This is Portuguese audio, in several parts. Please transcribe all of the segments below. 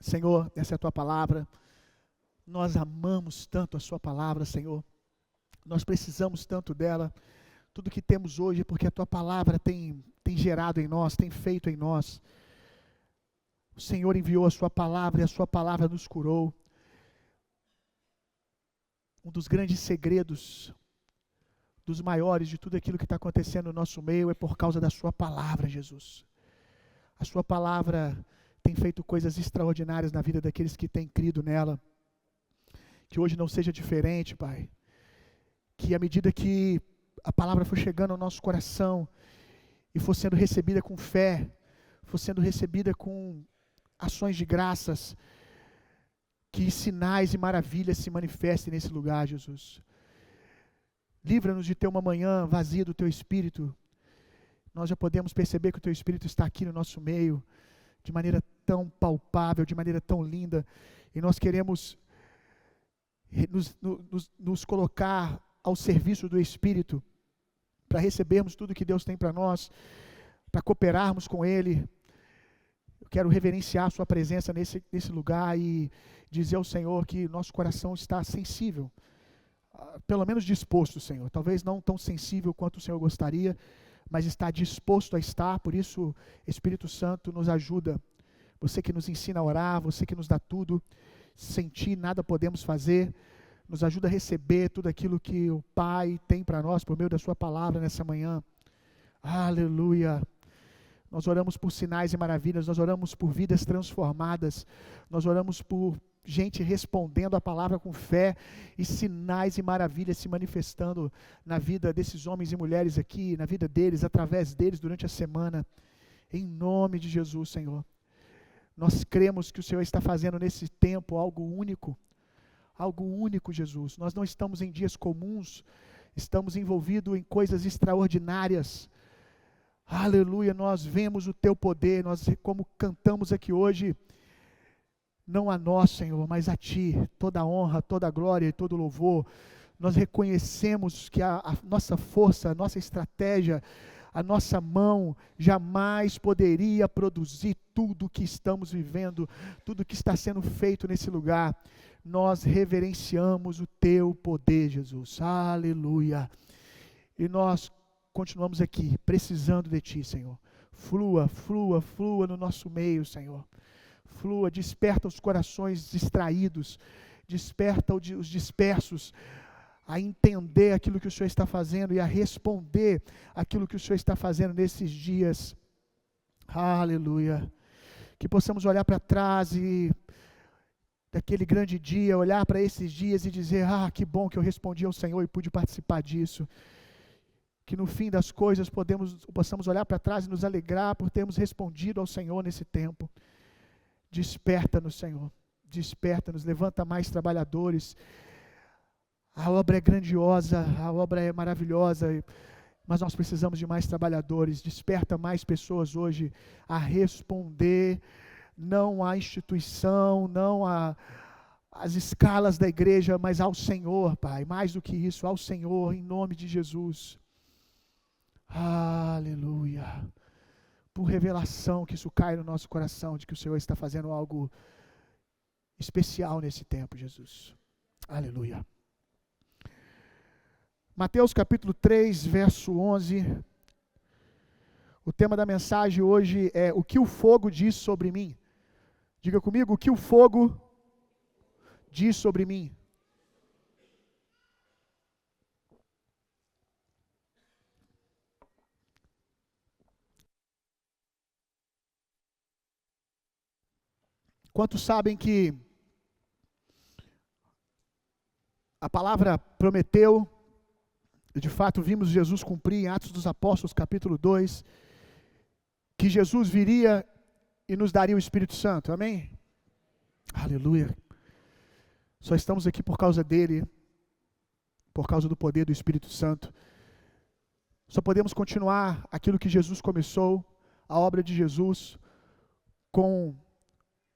Senhor, essa é a Tua palavra. Nós amamos tanto a Sua palavra, Senhor. Nós precisamos tanto dela. Tudo que temos hoje é porque a Tua palavra tem gerado em nós, tem feito em nós. O Senhor enviou a Sua palavra e a Sua palavra nos curou. Um dos grandes segredos, dos maiores de tudo aquilo que está acontecendo no nosso meio é por causa da Sua palavra, Jesus. A Sua palavra tem feito coisas extraordinárias na vida daqueles que têm crido nela. Que hoje não seja diferente, Pai. Que à medida que a palavra for chegando ao nosso coração e for sendo recebida com fé, for sendo recebida com ações de graças, que sinais e maravilhas se manifestem nesse lugar, Jesus. Livra-nos de ter uma manhã vazia do Teu Espírito. Nós já podemos perceber que o Teu Espírito está aqui no nosso meio, de maneira tão palpável, de maneira tão linda, e nós queremos nos colocar ao serviço do Espírito, para recebermos tudo que Deus tem para nós, para cooperarmos com Ele. Eu quero reverenciar a Sua presença nesse lugar e dizer ao Senhor que nosso coração está sensível, pelo menos disposto, Senhor, talvez não tão sensível quanto o Senhor gostaria, mas está disposto a estar. Por isso, Espírito Santo, nos ajuda. Você que nos ensina a orar, você que nos dá tudo, sem Ti nada podemos fazer, nos ajuda a receber tudo aquilo que o Pai tem para nós por meio da Sua palavra nessa manhã. Aleluia! Nós oramos por sinais e maravilhas, nós oramos por vidas transformadas, nós oramos por gente respondendo a palavra com fé e sinais e maravilhas se manifestando na vida desses homens e mulheres aqui, na vida deles, através deles durante a semana, em nome de Jesus, Senhor. Nós cremos que o Senhor está fazendo nesse tempo algo único, Jesus. Nós não estamos em dias comuns, estamos envolvidos em coisas extraordinárias. Aleluia, nós vemos o Teu poder, nós, como cantamos aqui hoje, não a nós, Senhor, mas a Ti, toda a honra, toda a glória e todo o louvor. Nós reconhecemos que a nossa força, a nossa estratégia, a nossa mão jamais poderia produzir tudo o que estamos vivendo, tudo que está sendo feito nesse lugar. Nós reverenciamos o Teu poder, Jesus, aleluia, e nós continuamos aqui, precisando de Ti, Senhor. Flua, flua, flua no nosso meio, Senhor. Flua, desperta os corações distraídos, desperta os dispersos a entender aquilo que o Senhor está fazendo e a responder aquilo que o Senhor está fazendo nesses dias. Aleluia. Que possamos olhar para trás e daquele grande dia, olhar para esses dias e dizer: que bom que eu respondi ao Senhor e pude participar disso. Que no fim das coisas possamos olhar para trás e nos alegrar por termos respondido ao Senhor nesse tempo. Desperta-nos, Senhor, desperta-nos, levanta mais trabalhadores. A obra é grandiosa, a obra é maravilhosa, mas nós precisamos de mais trabalhadores. Desperta mais pessoas hoje a responder, não à instituição, não às escalas da igreja, mas ao Senhor, Pai, mais do que isso, ao Senhor, em nome de Jesus. Aleluia. Por revelação, que isso caia no nosso coração, de que o Senhor está fazendo algo especial nesse tempo, Jesus. Aleluia. Mateus capítulo 3, verso 11. O tema da mensagem hoje é: o que o fogo diz sobre mim? Diga comigo: o que o fogo diz sobre mim? Quantos sabem que a palavra prometeu, e de fato vimos Jesus cumprir em Atos dos Apóstolos capítulo 2, que Jesus viria e nos daria o Espírito Santo, amém? Aleluia. Só estamos aqui por causa dele, por causa do poder do Espírito Santo. Só podemos continuar aquilo que Jesus começou, a obra de Jesus, com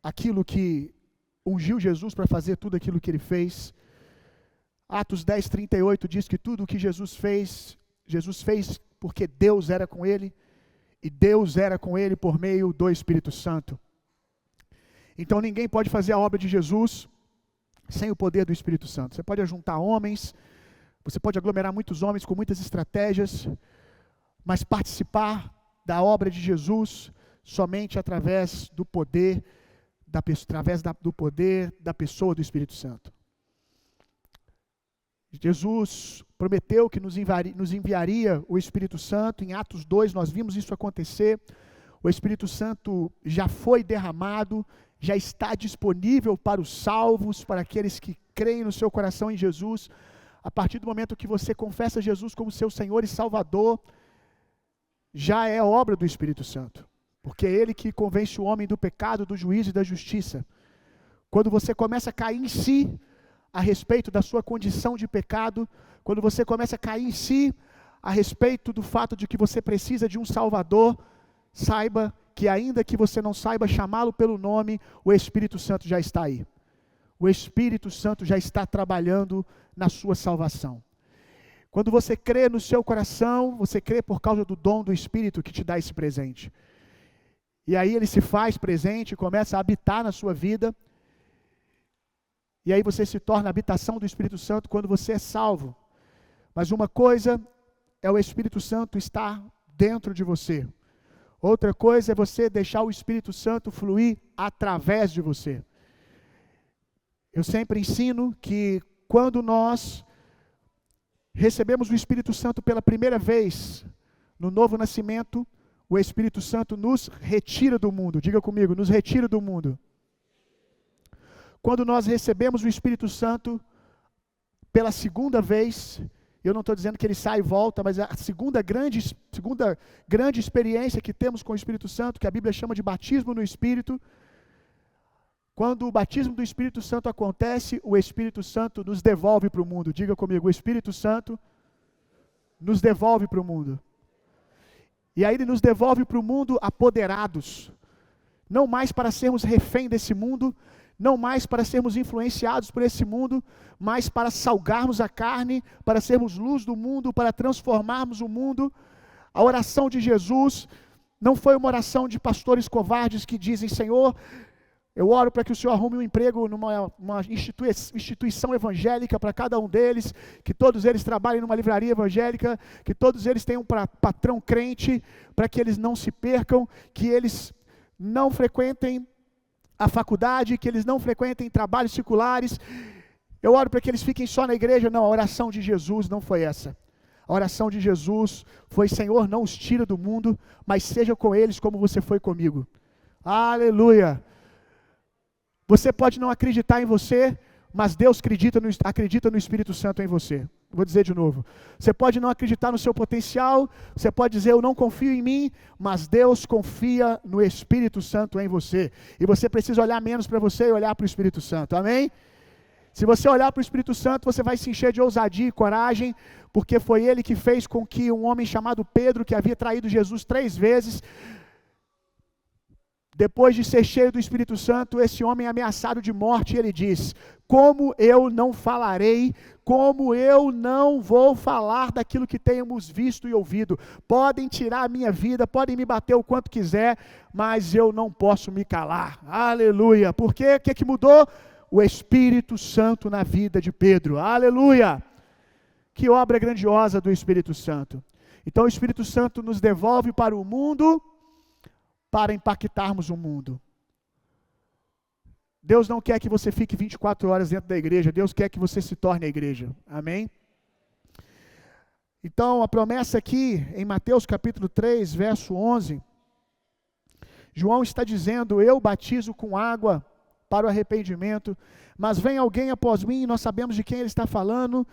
aquilo que ungiu Jesus para fazer tudo aquilo que ele fez. Atos 10, 38 diz que tudo o que Jesus fez porque Deus era com ele, e Deus era com ele por meio do Espírito Santo. Então ninguém pode fazer a obra de Jesus sem o poder do Espírito Santo. Você pode ajuntar homens, você pode aglomerar muitos homens com muitas estratégias, mas participar da obra de Jesus somente através do poder da pessoa do Espírito Santo. Jesus prometeu que nos enviaria o Espírito Santo. Em Atos 2 nós vimos isso acontecer. O Espírito Santo já foi derramado, já está disponível para os salvos, para aqueles que creem no seu coração em Jesus. A partir do momento que você confessa Jesus como seu Senhor e Salvador, já é obra do Espírito Santo, porque é Ele que convence o homem do pecado, do juízo e da justiça. Quando você começa a cair em si a respeito da sua condição de pecado, quando você começa a cair em si a respeito do fato de que você precisa de um Salvador, saiba que ainda que você não saiba chamá-lo pelo nome, o Espírito Santo já está aí. O Espírito Santo já está trabalhando na sua salvação. Quando você crê no seu coração, você crê por causa do dom do Espírito que te dá esse presente. E aí ele se faz presente, começa a habitar na sua vida. E aí você se torna a habitação do Espírito Santo quando você é salvo. Mas uma coisa é o Espírito Santo estar dentro de você. Outra coisa é você deixar o Espírito Santo fluir através de você. Eu sempre ensino que quando nós recebemos o Espírito Santo pela primeira vez, no novo nascimento, o Espírito Santo nos retira do mundo. Diga comigo, nos retira do mundo. Quando nós recebemos o Espírito Santo pela segunda vez, eu não estou dizendo que ele sai e volta, mas a segunda grande experiência que temos com o Espírito Santo, que a Bíblia chama de batismo no Espírito. Quando o batismo do Espírito Santo acontece, o Espírito Santo nos devolve para o mundo. Diga comigo, o Espírito Santo nos devolve para o mundo. E aí ele nos devolve para o mundo apoderados. Não mais para sermos refém desse mundo, não mais para sermos influenciados por esse mundo, mas para salgarmos a carne, para sermos luz do mundo, para transformarmos o mundo. A oração de Jesus não foi uma oração de pastores covardes que dizem: Senhor, eu oro para que o Senhor arrume um emprego numa instituição evangélica para cada um deles, que todos eles trabalhem numa livraria evangélica, que todos eles tenham um patrão crente, para que eles não se percam, que eles não frequentem a faculdade, que eles não frequentem trabalhos seculares. Eu oro para que eles fiquem só na igreja. Não, a oração de Jesus não foi essa. A oração de Jesus foi: Senhor, não os tira do mundo, mas seja com eles como você foi comigo. Aleluia! Você pode não acreditar em você, mas Deus acredita no Espírito Santo em você. Vou dizer de novo. Você pode não acreditar no seu potencial, você pode dizer: eu não confio em mim, mas Deus confia no Espírito Santo em você. E você precisa olhar menos para você e olhar para o Espírito Santo. Amém? Se você olhar para o Espírito Santo, você vai se encher de ousadia e coragem, porque foi ele que fez com que um homem chamado Pedro, que havia traído Jesus 3 vezes, depois de ser cheio do Espírito Santo, esse homem ameaçado de morte, ele diz: como eu não falarei, como eu não vou falar daquilo que temos visto e ouvido? Podem tirar a minha vida, podem me bater o quanto quiser, mas eu não posso me calar. Aleluia! Por quê? O que é que mudou? O Espírito Santo na vida de Pedro. Aleluia! Que obra grandiosa do Espírito Santo. Então o Espírito Santo nos devolve para o mundo, para impactarmos o mundo. Deus não quer que você fique 24 horas dentro da igreja, Deus quer que você se torne a igreja. Amém? Então, a promessa aqui, em Mateus capítulo 3, verso 11, João está dizendo: eu batizo com água para o arrependimento, mas vem alguém após mim, e nós sabemos de quem ele está falando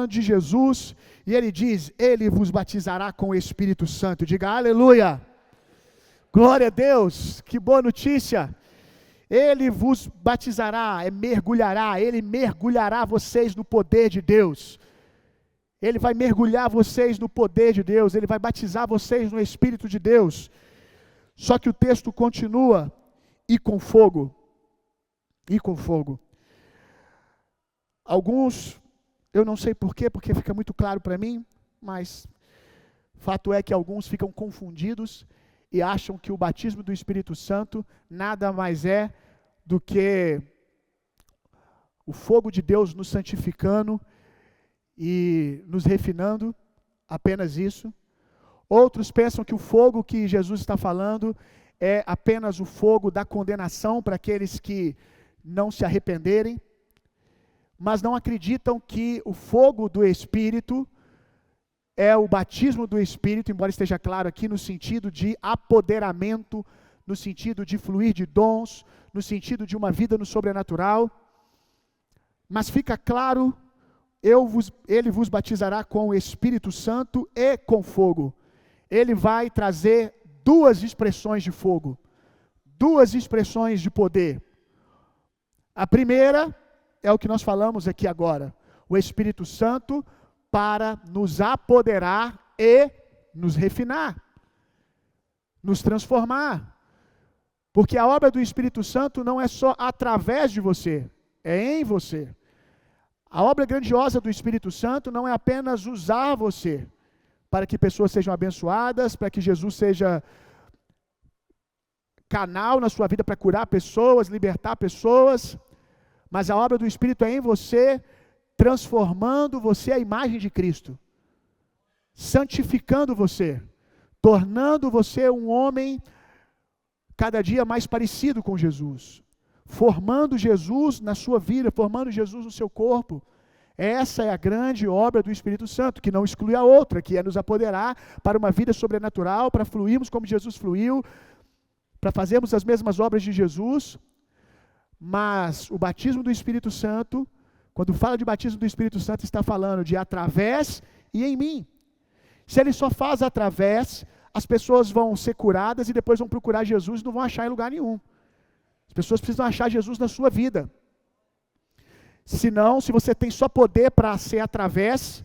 de Jesus, e ele diz: ele vos batizará com o Espírito Santo. Diga aleluia! Glória a Deus, que boa notícia. Ele vos batizará, ele mergulhará vocês no poder de Deus. Ele vai mergulhar vocês no poder de Deus, ele vai batizar vocês no Espírito de Deus. Só que o texto continua: e com fogo. E com fogo. Alguns, eu não sei porquê, porque fica muito claro para mim, mas fato é que alguns ficam confundidos e acham que o batismo do Espírito Santo nada mais é do que o fogo de Deus nos santificando e nos refinando, apenas isso. Outros pensam que o fogo que Jesus está falando é apenas o fogo da condenação para aqueles que não se arrependerem, mas não acreditam que o fogo do Espírito é o batismo do Espírito, embora esteja claro aqui no sentido de apoderamento, no sentido de fluir de dons, no sentido de uma vida no sobrenatural. Mas fica claro, ele vos batizará com o Espírito Santo e com fogo. Ele vai trazer duas expressões de fogo, duas expressões de poder. A primeira é o que nós falamos aqui agora, o Espírito Santo para nos apoderar e nos refinar, nos transformar. Porque a obra do Espírito Santo não é só através de você, é em você. A obra grandiosa do Espírito Santo não é apenas usar você para que pessoas sejam abençoadas, para que Jesus seja canal na sua vida para curar pessoas, libertar pessoas, mas a obra do Espírito é em você, transformando você à imagem de Cristo, santificando você, tornando você um homem cada dia mais parecido com Jesus, formando Jesus na sua vida, formando Jesus no seu corpo. Essa é a grande obra do Espírito Santo, que não exclui a outra, que é nos apoderar para uma vida sobrenatural, para fluirmos como Jesus fluiu, para fazermos as mesmas obras de Jesus. Mas o batismo do Espírito Santo, quando fala de batismo do Espírito Santo, está falando de através e em mim. Se ele só faz através, as pessoas vão ser curadas e depois vão procurar Jesus e não vão achar em lugar nenhum. As pessoas precisam achar Jesus na sua vida. Senão, se você tem só poder para ser através,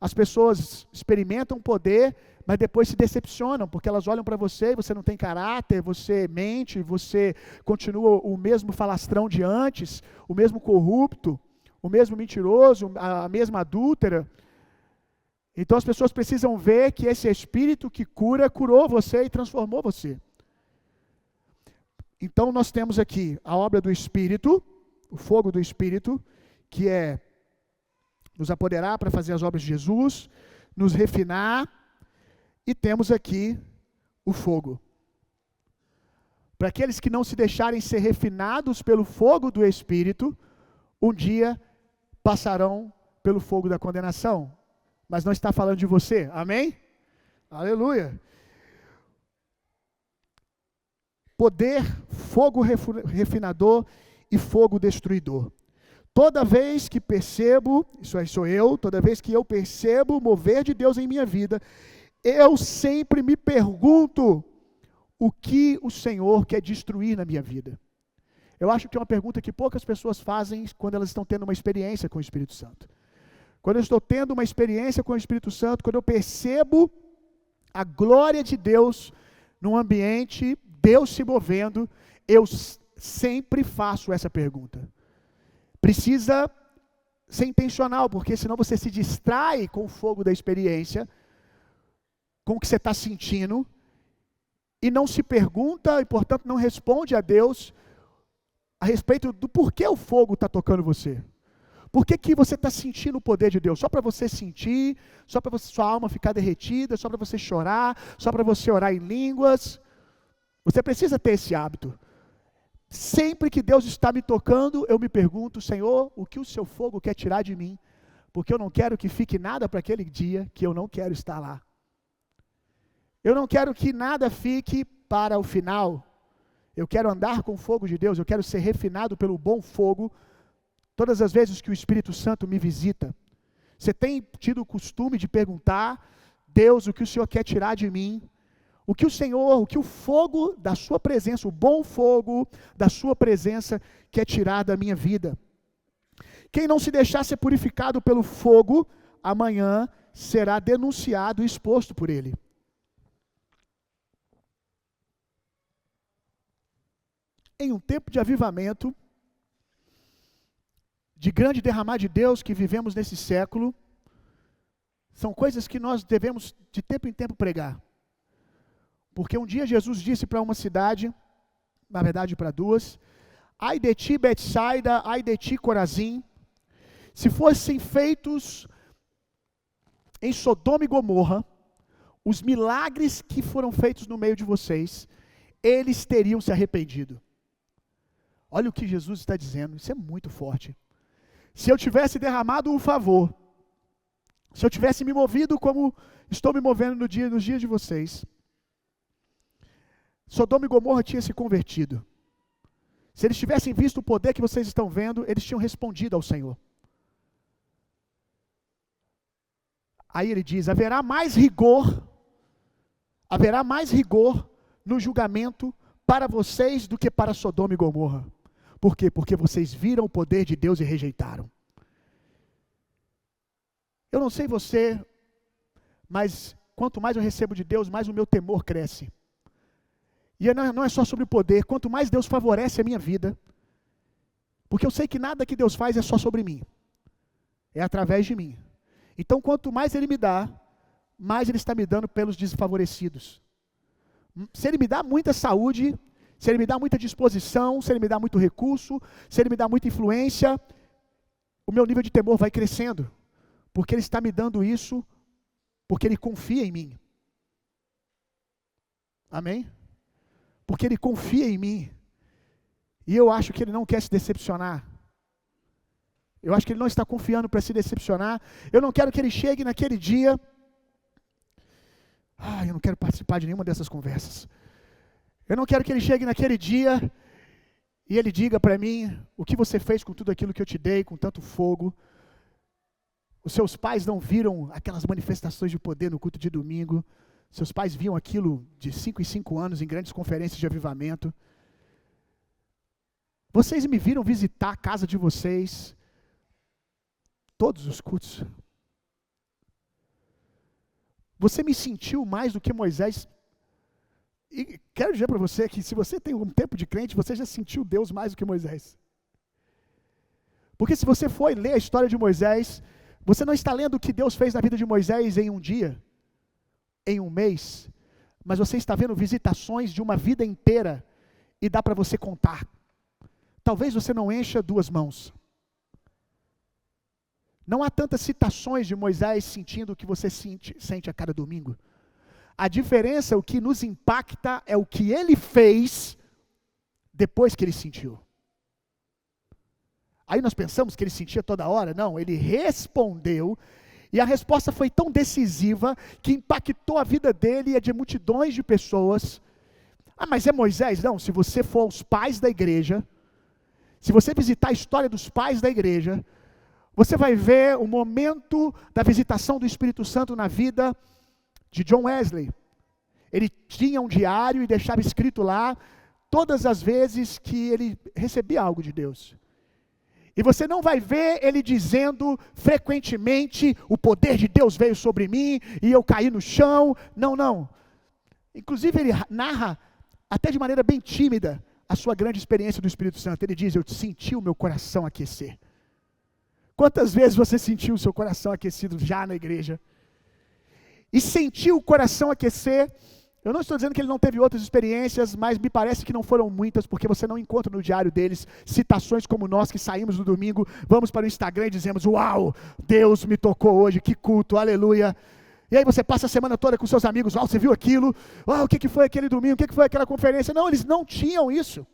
as pessoas experimentam poder, mas depois se decepcionam, porque elas olham para você e você não tem caráter, você mente, você continua o mesmo falastrão de antes, o mesmo corrupto, o mesmo mentiroso, a mesma adúltera. Então as pessoas precisam ver que esse Espírito que cura, curou você e transformou você. Então nós temos aqui a obra do Espírito, o fogo do Espírito, que é nos apoderar para fazer as obras de Jesus, nos refinar, e temos aqui o fogo. Para aqueles que não se deixarem ser refinados pelo fogo do Espírito, um dia passarão pelo fogo da condenação. Mas não está falando de você, amém? Aleluia! Poder, fogo refinador e fogo destruidor. Toda vez que percebo, isso aí sou eu, toda vez que eu percebo o mover de Deus em minha vida, eu sempre me pergunto o que o Senhor quer destruir na minha vida. Eu acho que é uma pergunta que poucas pessoas fazem quando elas estão tendo uma experiência com o Espírito Santo. Quando eu estou tendo uma experiência com o Espírito Santo, quando eu percebo a glória de Deus num ambiente, Deus se movendo, eu sempre faço essa pergunta. Precisa ser intencional, porque senão você se distrai com o fogo da experiência, com o que você está sentindo, e não se pergunta, e portanto não responde a Deus a respeito do porquê o fogo está tocando você. Por que você está sentindo o poder de Deus? Só para você sentir, só para sua alma ficar derretida, só para você chorar, só para você orar em línguas. Você precisa ter esse hábito. Sempre que Deus está me tocando, eu me pergunto, Senhor, o que o seu fogo quer tirar de mim? Porque eu não quero que fique nada para aquele dia que eu não quero estar lá. Eu não quero que nada fique para o final. Eu quero andar com o fogo de Deus, eu quero ser refinado pelo bom fogo, todas as vezes que o Espírito Santo me visita. Você tem tido o costume de perguntar, Deus, o que o Senhor quer tirar de mim? O que o Senhor, o que o fogo da sua presença, o bom fogo da sua presença quer tirar da minha vida? Quem não se deixar ser purificado pelo fogo, amanhã será denunciado e exposto por ele. Em um tempo de avivamento, de grande derramar de Deus que vivemos nesse século, são coisas que nós devemos de tempo em tempo pregar. Porque um dia Jesus disse para uma cidade, na verdade para duas, Ai de ti, Betsaida, ai de ti, Corazim, se fossem feitos em Sodoma e Gomorra os milagres que foram feitos no meio de vocês, eles teriam se arrependido. Olha o que Jesus está dizendo, isso é muito forte. Se eu tivesse derramado um favor, se eu tivesse me movido como estou me movendo nos dias de vocês, Sodoma e Gomorra tinha se convertido. Se eles tivessem visto o poder que vocês estão vendo, eles tinham respondido ao Senhor. Aí ele diz, haverá mais rigor no julgamento para vocês do que para Sodoma e Gomorra. Por quê? Porque vocês viram o poder de Deus e rejeitaram. Eu não sei você, mas quanto mais eu recebo de Deus, mais o meu temor cresce. E não é só sobre o poder, quanto mais Deus favorece a minha vida, porque eu sei que nada que Deus faz é só sobre mim, é através de mim. Então quanto mais Ele me dá, mais Ele está me dando pelos desfavorecidos. Se Ele me dá muita saúde, se Ele me dá muita disposição, se Ele me dá muito recurso, se Ele me dá muita influência, o meu nível de temor vai crescendo, porque Ele está me dando isso, porque Ele confia em mim. Amém? Porque Ele confia em mim, e eu acho que Ele não quer se decepcionar. Eu acho que Ele não está confiando para se decepcionar. Eu não quero que Ele chegue naquele dia. Eu não quero participar de nenhuma dessas conversas. Eu não quero que Ele chegue naquele dia e Ele diga para mim, o que você fez com tudo aquilo que eu te dei, com tanto fogo. Os seus pais não viram aquelas manifestações de poder no culto de domingo. Seus pais viam aquilo de 5 em 5 anos em grandes conferências de avivamento. Vocês me viram visitar a casa de vocês, todos os cultos. Você me sentiu mais do que Moisés. E quero dizer para você que se você tem um tempo de crente, você já sentiu Deus mais do que Moisés. Porque se você for ler a história de Moisés, você não está lendo o que Deus fez na vida de Moisés em um dia, em um mês, mas você está vendo visitações de uma vida inteira e dá para você contar. Talvez você não encha 2 mãos. Não há tantas citações de Moisés sentindo o que você sente a cada domingo. A diferença, o que nos impacta é o que ele fez depois que ele sentiu. Aí nós pensamos que ele sentia toda hora. Não, ele respondeu. E a resposta foi tão decisiva que impactou a vida dele e a de multidões de pessoas. Mas é Moisés? Não, se você for aos pais da igreja, se você visitar a história dos pais da igreja, você vai ver o momento da visitação do Espírito Santo na vida de John Wesley. Ele tinha um diário e deixava escrito lá todas as vezes que ele recebia algo de Deus. E você não vai ver ele dizendo frequentemente, o poder de Deus veio sobre mim e eu caí no chão. Não, não. Inclusive ele narra, até de maneira bem tímida, a sua grande experiência do Espírito Santo. Ele diz, eu senti o meu coração aquecer. Quantas vezes você sentiu o seu coração aquecido já na igreja? E sentiu o coração aquecer. Eu não estou dizendo que ele não teve outras experiências, mas me parece que não foram muitas, porque você não encontra no diário deles citações como nós que saímos no domingo, vamos para o Instagram e dizemos, uau, Deus me tocou hoje, que culto, aleluia. E aí você passa a semana toda com seus amigos, uau, você viu aquilo? Uau, o que foi aquele domingo? O que foi aquela conferência? Não, eles não tinham isso.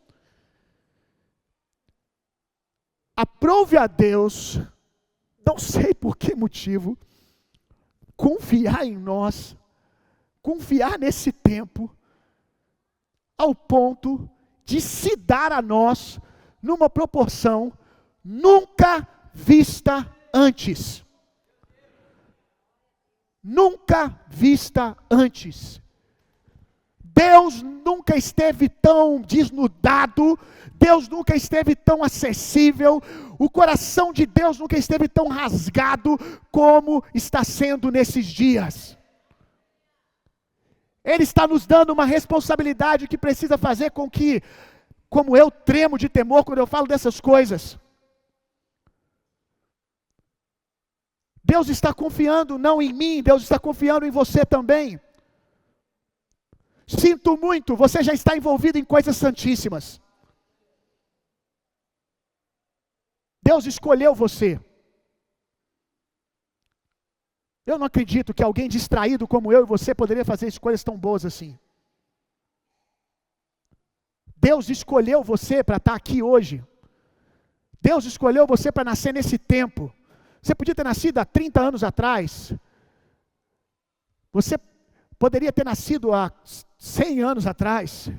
Aprove a Deus, não sei por que motivo, confiar em nós, confiar nesse tempo, ao ponto de se dar a nós numa proporção nunca vista antes. Nunca vista antes. Deus nunca esteve tão desnudado, Deus nunca esteve tão acessível, o coração de Deus nunca esteve tão rasgado como está sendo nesses dias. Ele está nos dando uma responsabilidade que precisa fazer com que, como eu tremo de temor quando eu falo dessas coisas. Deus está confiando não em mim, Deus está confiando em você também. Sinto muito, você já está envolvido em coisas santíssimas. Deus escolheu você. Eu não acredito que alguém distraído como eu e você poderia fazer escolhas tão boas assim. Deus escolheu você para estar aqui hoje. Deus escolheu você para nascer nesse tempo. Você podia ter nascido há 30 anos atrás. Você poderia ter nascido há 100 anos atrás.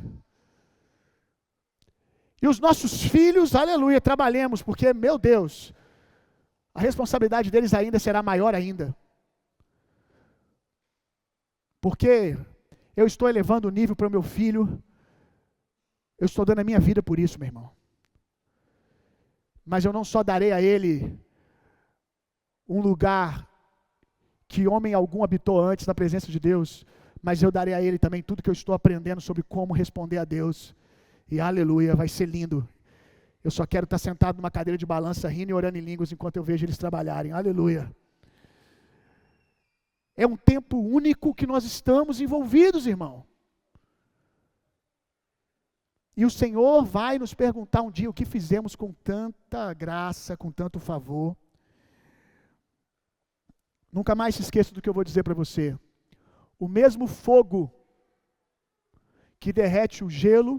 E os nossos filhos, aleluia, trabalhemos, porque, meu Deus, a responsabilidade deles ainda será maior ainda. Porque eu estou elevando o nível para o meu filho, eu estou dando a minha vida por isso, meu irmão. Mas eu não só darei a ele um lugar que homem algum habitou antes na presença de Deus, mas eu darei a ele também tudo que eu estou aprendendo sobre como responder a Deus. E aleluia, vai ser lindo. Eu só quero estar sentado numa cadeira de balança, rindo e orando em línguas enquanto eu vejo eles trabalharem. Aleluia. É um tempo único que nós estamos envolvidos, irmão. E o Senhor vai nos perguntar um dia o que fizemos com tanta graça, com tanto favor. Nunca mais se esqueça do que eu vou dizer para você. O mesmo fogo que derrete o gelo,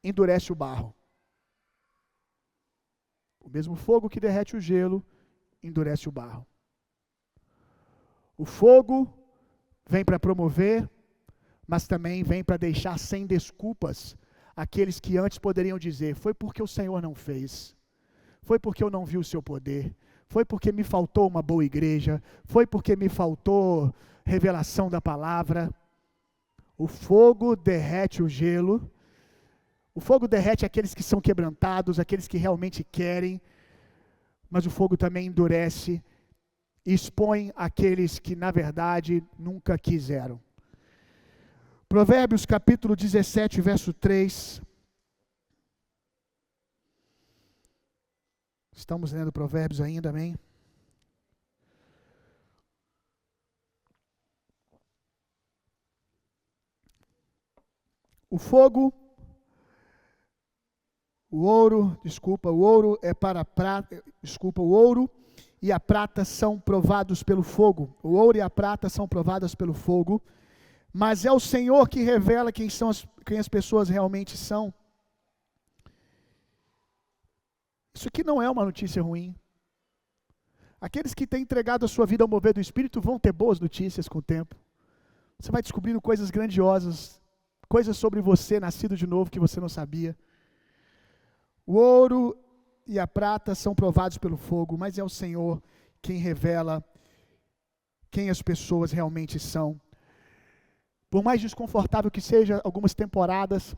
endurece o barro. O mesmo fogo que derrete o gelo, endurece o barro. O fogo vem para promover, mas também vem para deixar sem desculpas aqueles que antes poderiam dizer: foi porque o Senhor não fez, foi porque eu não vi o seu poder, foi porque me faltou uma boa igreja, foi porque me faltou revelação da palavra. O fogo derrete o gelo, o fogo derrete aqueles que são quebrantados, aqueles que realmente querem, mas o fogo também endurece e expõe aqueles que na verdade nunca quiseram. Provérbios capítulo 17, verso 3. Estamos lendo Provérbios ainda, amém? O fogo, o ouro é para a prata, o ouro e a prata são provados pelo fogo. O ouro e a prata são provadas pelo fogo, mas é o Senhor que revela quem as pessoas realmente são. Isso aqui não é uma notícia ruim. Aqueles que têm entregado a sua vida ao mover do Espírito vão ter boas notícias com o tempo. Você vai descobrindo coisas grandiosas, coisas sobre você, nascido de novo, que você não sabia. O ouro e a prata são provados pelo fogo, mas é o Senhor quem revela quem as pessoas realmente são. Por mais desconfortável que seja algumas temporadas,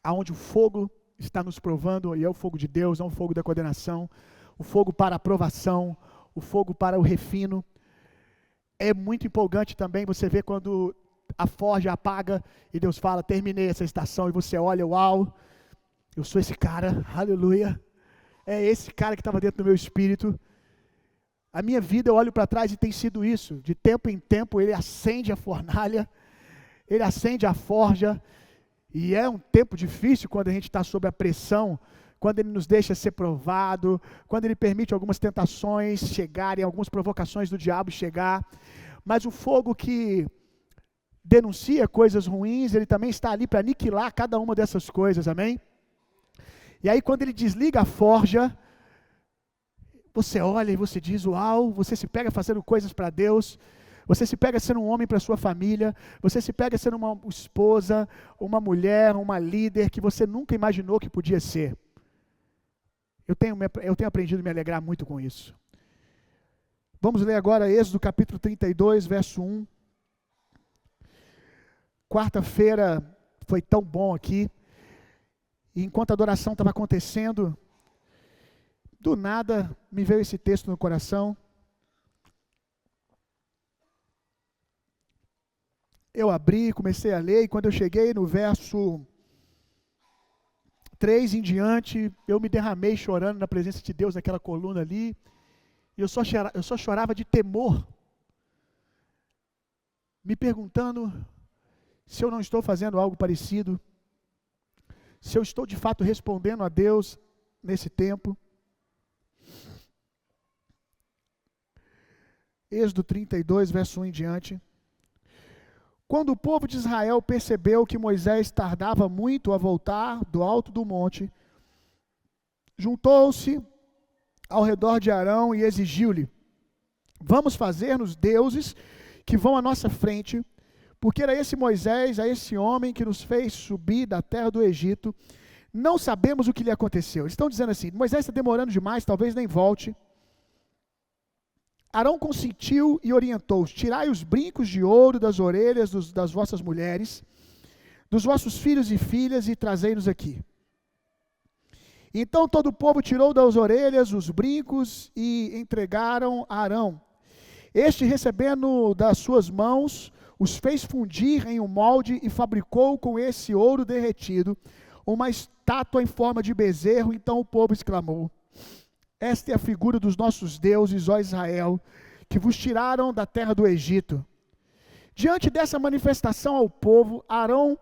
aonde o fogo está nos provando, e é o fogo de Deus, não o fogo da condenação, o fogo para a aprovação, o fogo para o refino. É muito empolgante também você ver quando a forja apaga e Deus fala: terminei essa estação, e você olha, uau, eu sou esse cara, aleluia, é esse cara que estava dentro do meu espírito. A minha vida, eu olho para trás e tem sido isso, de tempo em tempo ele acende a fornalha, ele acende a forja, e é um tempo difícil quando a gente está sob a pressão, quando ele nos deixa ser provado, quando ele permite algumas tentações chegarem, algumas provocações do diabo chegar, mas o fogo que denuncia coisas ruins, ele também está ali para aniquilar cada uma dessas coisas, amém? E aí quando ele desliga a forja, você olha e você diz, uau, você se pega fazendo coisas para Deus, você se pega sendo um homem para sua família, você se pega sendo uma esposa, uma mulher, uma líder que você nunca imaginou que podia ser. Eu tenho aprendido a me alegrar muito com isso. Vamos ler agora Êxodo capítulo 32, verso 1. Quarta-feira foi tão bom aqui, e enquanto a adoração estava acontecendo, do nada me veio esse texto no coração. Eu abri, comecei a ler, e quando eu cheguei no verso 3 em diante, eu me derramei chorando na presença de Deus, naquela coluna ali, e eu só chorava de temor, me perguntando se eu não estou fazendo algo parecido, se eu estou de fato respondendo a Deus nesse tempo. Êxodo 32, verso 1 em diante. Quando o povo de Israel percebeu que Moisés tardava muito a voltar do alto do monte, juntou-se ao redor de Arão e exigiu-lhe: vamos fazer-nos deuses que vão à nossa frente, porque era esse Moisés, a esse homem que nos fez subir da terra do Egito. Não sabemos o que lhe aconteceu. Eles estão dizendo assim: Moisés está demorando demais, talvez nem volte. Arão consentiu e orientou-os: tirai os brincos de ouro das orelhas das vossas mulheres, dos vossos filhos e filhas, e trazei-nos aqui. Então todo o povo tirou das orelhas os brincos e entregaram a Arão. Este, recebendo das suas mãos, os fez fundir em um molde e fabricou com esse ouro derretido uma estátua em forma de bezerro. Então o povo exclamou: esta é a figura dos nossos deuses, ó Israel, que vos tiraram da terra do Egito. Diante dessa manifestação ao povo, Arão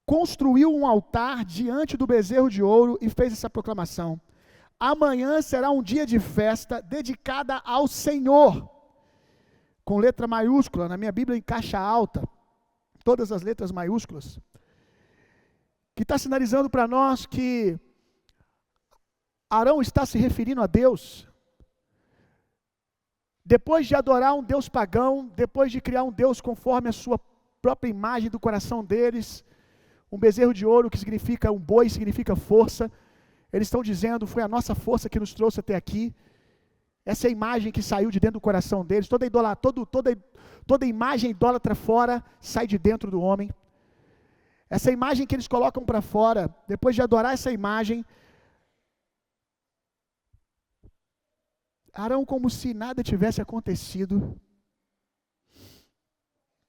construiu um altar diante do bezerro de ouro e fez essa proclamação: amanhã será um dia de festa dedicada ao Senhor. Com letra maiúscula, na minha Bíblia em caixa alta, todas as letras maiúsculas, que está sinalizando para nós que Arão está se referindo a Deus. Depois de adorar um Deus pagão, depois de criar um Deus conforme a sua própria imagem do coração deles, um bezerro de ouro que significa um boi, significa força, eles estão dizendo: foi a nossa força que nos trouxe até aqui. Essa é a imagem que saiu de dentro do coração deles. Toda imagem idólatra fora sai de dentro do homem. Essa imagem que eles colocam para fora, depois de adorar essa imagem, Arão, como se nada tivesse acontecido: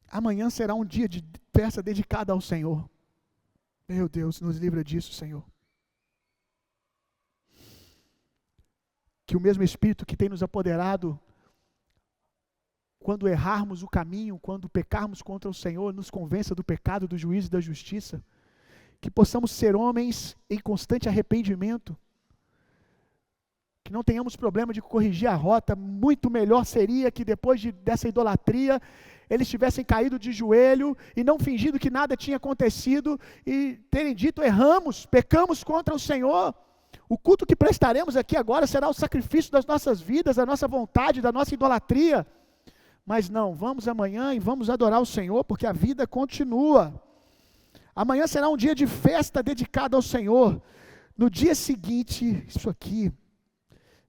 amanhã será um dia de festa dedicada ao Senhor. Meu Deus, nos livra disso, Senhor. Que o mesmo Espírito que tem nos apoderado, quando errarmos o caminho, quando pecarmos contra o Senhor, nos convença do pecado, do juízo e da justiça. Que possamos ser homens em constante arrependimento. Que não tenhamos problema de corrigir a rota. Muito melhor seria que depois dessa idolatria, eles tivessem caído de joelho e não fingido que nada tinha acontecido e terem dito: erramos, pecamos contra o Senhor. O culto que prestaremos aqui agora será o sacrifício das nossas vidas, da nossa vontade, da nossa idolatria. Mas não, vamos amanhã e vamos adorar o Senhor, porque a vida continua. Amanhã será um dia de festa dedicado ao Senhor. No dia seguinte, isso aqui,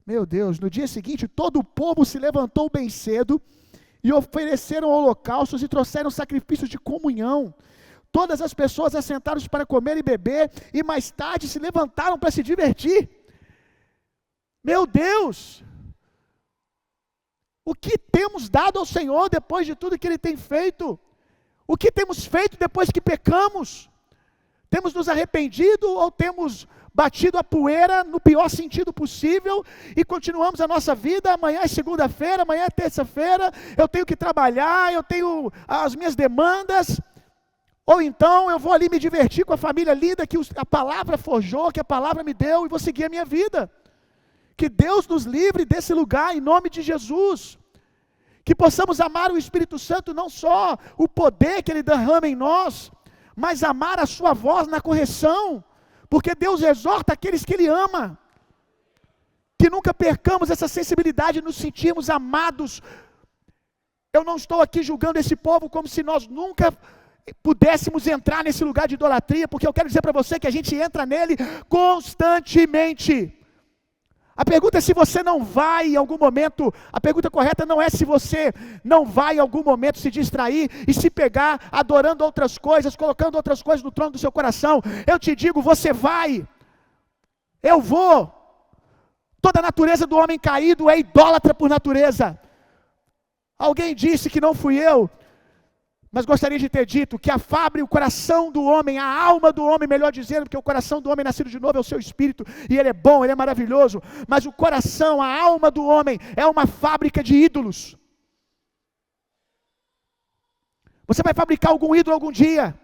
meu Deus, no dia seguinte todo o povo se levantou bem cedo e ofereceram holocaustos e trouxeram sacrifícios de comunhão. Todas as pessoas assentaram-se para comer e beber, e mais tarde se levantaram para se divertir. Meu Deus! O que temos dado ao Senhor depois de tudo que Ele tem feito? O que temos feito depois que pecamos? Temos nos arrependido ou temos batido a poeira no pior sentido possível e continuamos a nossa vida? Amanhã é segunda-feira, amanhã é terça-feira, eu tenho que trabalhar, eu tenho as minhas demandas. Ou então eu vou ali me divertir com a família linda que a palavra forjou, que a palavra me deu, e vou seguir a minha vida. Que Deus nos livre desse lugar em nome de Jesus. Que possamos amar o Espírito Santo, não só o poder que Ele derrama em nós, mas amar a sua voz na correção, porque Deus exorta aqueles que Ele ama. Que nunca percamos essa sensibilidade de nos sentirmos amados. Eu não estou aqui julgando esse povo como se nós nunca pudéssemos entrar nesse lugar de idolatria, porque eu quero dizer para você que a gente entra nele constantemente. A pergunta é se você não vai em algum momento, a pergunta correta não é se você não vai em algum momento se distrair e se pegar adorando outras coisas, colocando outras coisas no trono do seu coração. Eu te digo, você vai, eu vou. Toda a natureza do homem caído é idólatra por natureza. Alguém disse que não fui eu, mas gostaria de ter dito que a fábrica, o coração do homem, a alma do homem, melhor dizendo, porque o coração do homem nascido de novo é o seu espírito, e ele é bom, ele é maravilhoso, mas o coração, a alma do homem, é uma fábrica de ídolos. Você vai fabricar algum ídolo algum dia.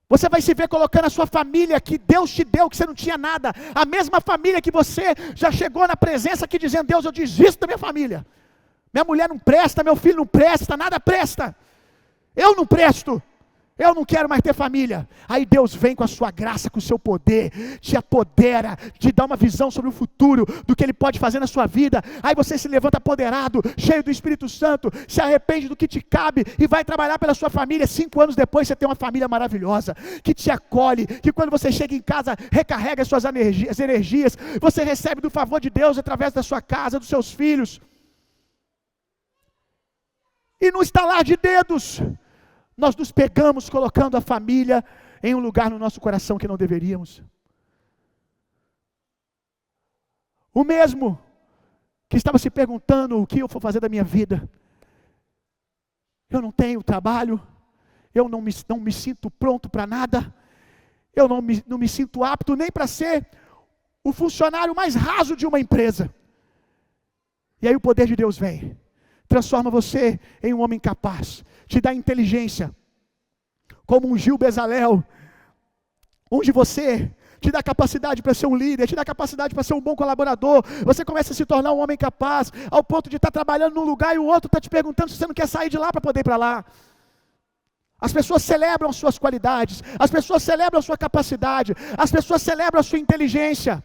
Você vai se ver colocando a sua família, que Deus te deu, que você não tinha nada, a mesma família que você já chegou na presença aqui dizendo: Deus, eu desisto da minha família. Minha mulher não presta, meu filho não presta, nada presta. Eu não presto. Eu não quero mais ter família. Aí Deus vem com a sua graça, com o seu poder, te apodera, te dá uma visão sobre o futuro, do que Ele pode fazer na sua vida. Aí você se levanta apoderado, cheio do Espírito Santo, se arrepende do que te cabe e vai trabalhar pela sua família. 5 anos depois você tem uma família maravilhosa, que te acolhe, que quando você chega em casa, recarrega as suas energias, você recebe do favor de Deus através da sua casa, dos seus filhos. E no estalar de dedos, nós nos pegamos colocando a família em um lugar no nosso coração que não deveríamos. O mesmo que estava se perguntando o que eu vou fazer da minha vida. Eu não tenho trabalho, eu não me sinto pronto para nada, eu não me sinto apto nem para ser o funcionário mais raso de uma empresa. E aí o poder de Deus vem, transforma você em um homem capaz, te dá inteligência, como ungiu Bezalel, unge você, te dá capacidade para ser um líder, te dá capacidade para ser um bom colaborador, você começa a se tornar um homem capaz, ao ponto de estar trabalhando num lugar e o outro está te perguntando se você não quer sair de lá para poder ir para lá. As pessoas celebram as suas qualidades, as pessoas celebram a sua capacidade, as pessoas celebram a sua inteligência,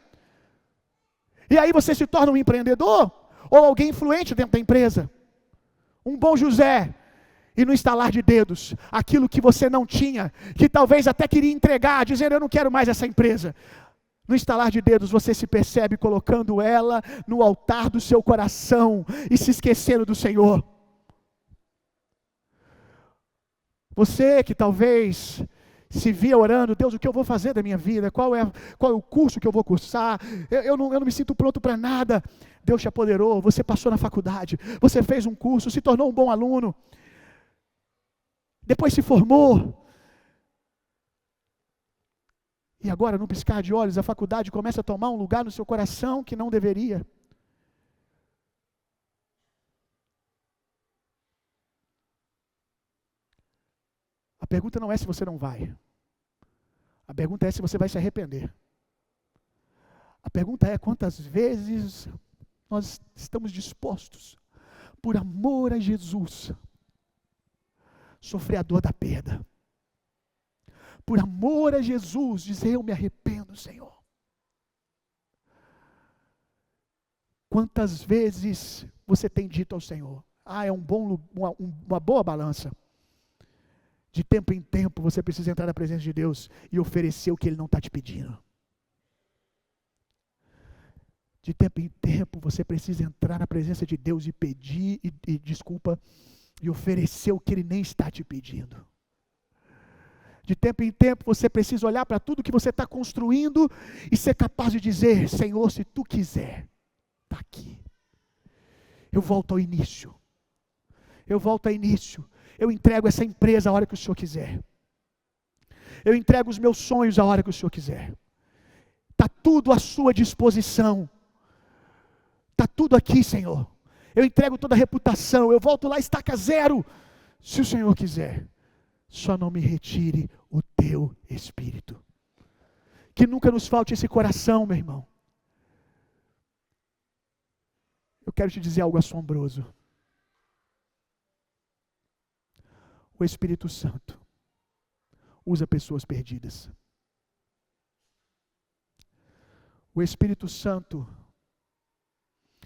e aí você se torna um empreendedor, ou alguém influente dentro da empresa, um bom José. E no estalar de dedos, aquilo que você não tinha, que talvez até queria entregar, dizendo eu não quero mais essa empresa, no estalar de dedos você se percebe colocando ela no altar do seu coração e se esquecendo do Senhor. Você que talvez se via orando, Deus, o que eu vou fazer da minha vida? Qual é o curso que eu vou cursar? Eu não me sinto pronto para nada. Deus te apoderou, você passou na faculdade, você fez um curso, se tornou um bom aluno, depois se formou, e agora, num piscar de olhos, a faculdade começa a tomar um lugar no seu coração que não deveria. A pergunta não é se você não vai, a pergunta é se você vai se arrepender. A pergunta é quantas vezes nós estamos dispostos, por amor a Jesus, sofrer a dor da perda. Por amor a Jesus, dizer eu me arrependo, Senhor. Quantas vezes você tem dito ao Senhor, é uma boa balança. De tempo em tempo você precisa entrar na presença de Deus e oferecer o que Ele não está te pedindo. De tempo em tempo você precisa entrar na presença de Deus e pedir, e oferecer o que Ele nem está te pedindo. De tempo em tempo você precisa olhar para tudo que você está construindo e ser capaz de dizer, Senhor, se Tu quiser, está aqui. Eu volto ao início. Eu entrego essa empresa a hora que o Senhor quiser. Eu entrego os meus sonhos a hora que o Senhor quiser. Está tudo à sua disposição. Está tudo aqui, Senhor. Eu entrego toda a reputação, eu volto lá, estaca zero, se o Senhor quiser. Só não me retire o Teu Espírito. Que nunca nos falte esse coração, meu irmão. Eu quero te dizer algo assombroso. O Espírito Santo usa pessoas perdidas. O Espírito Santo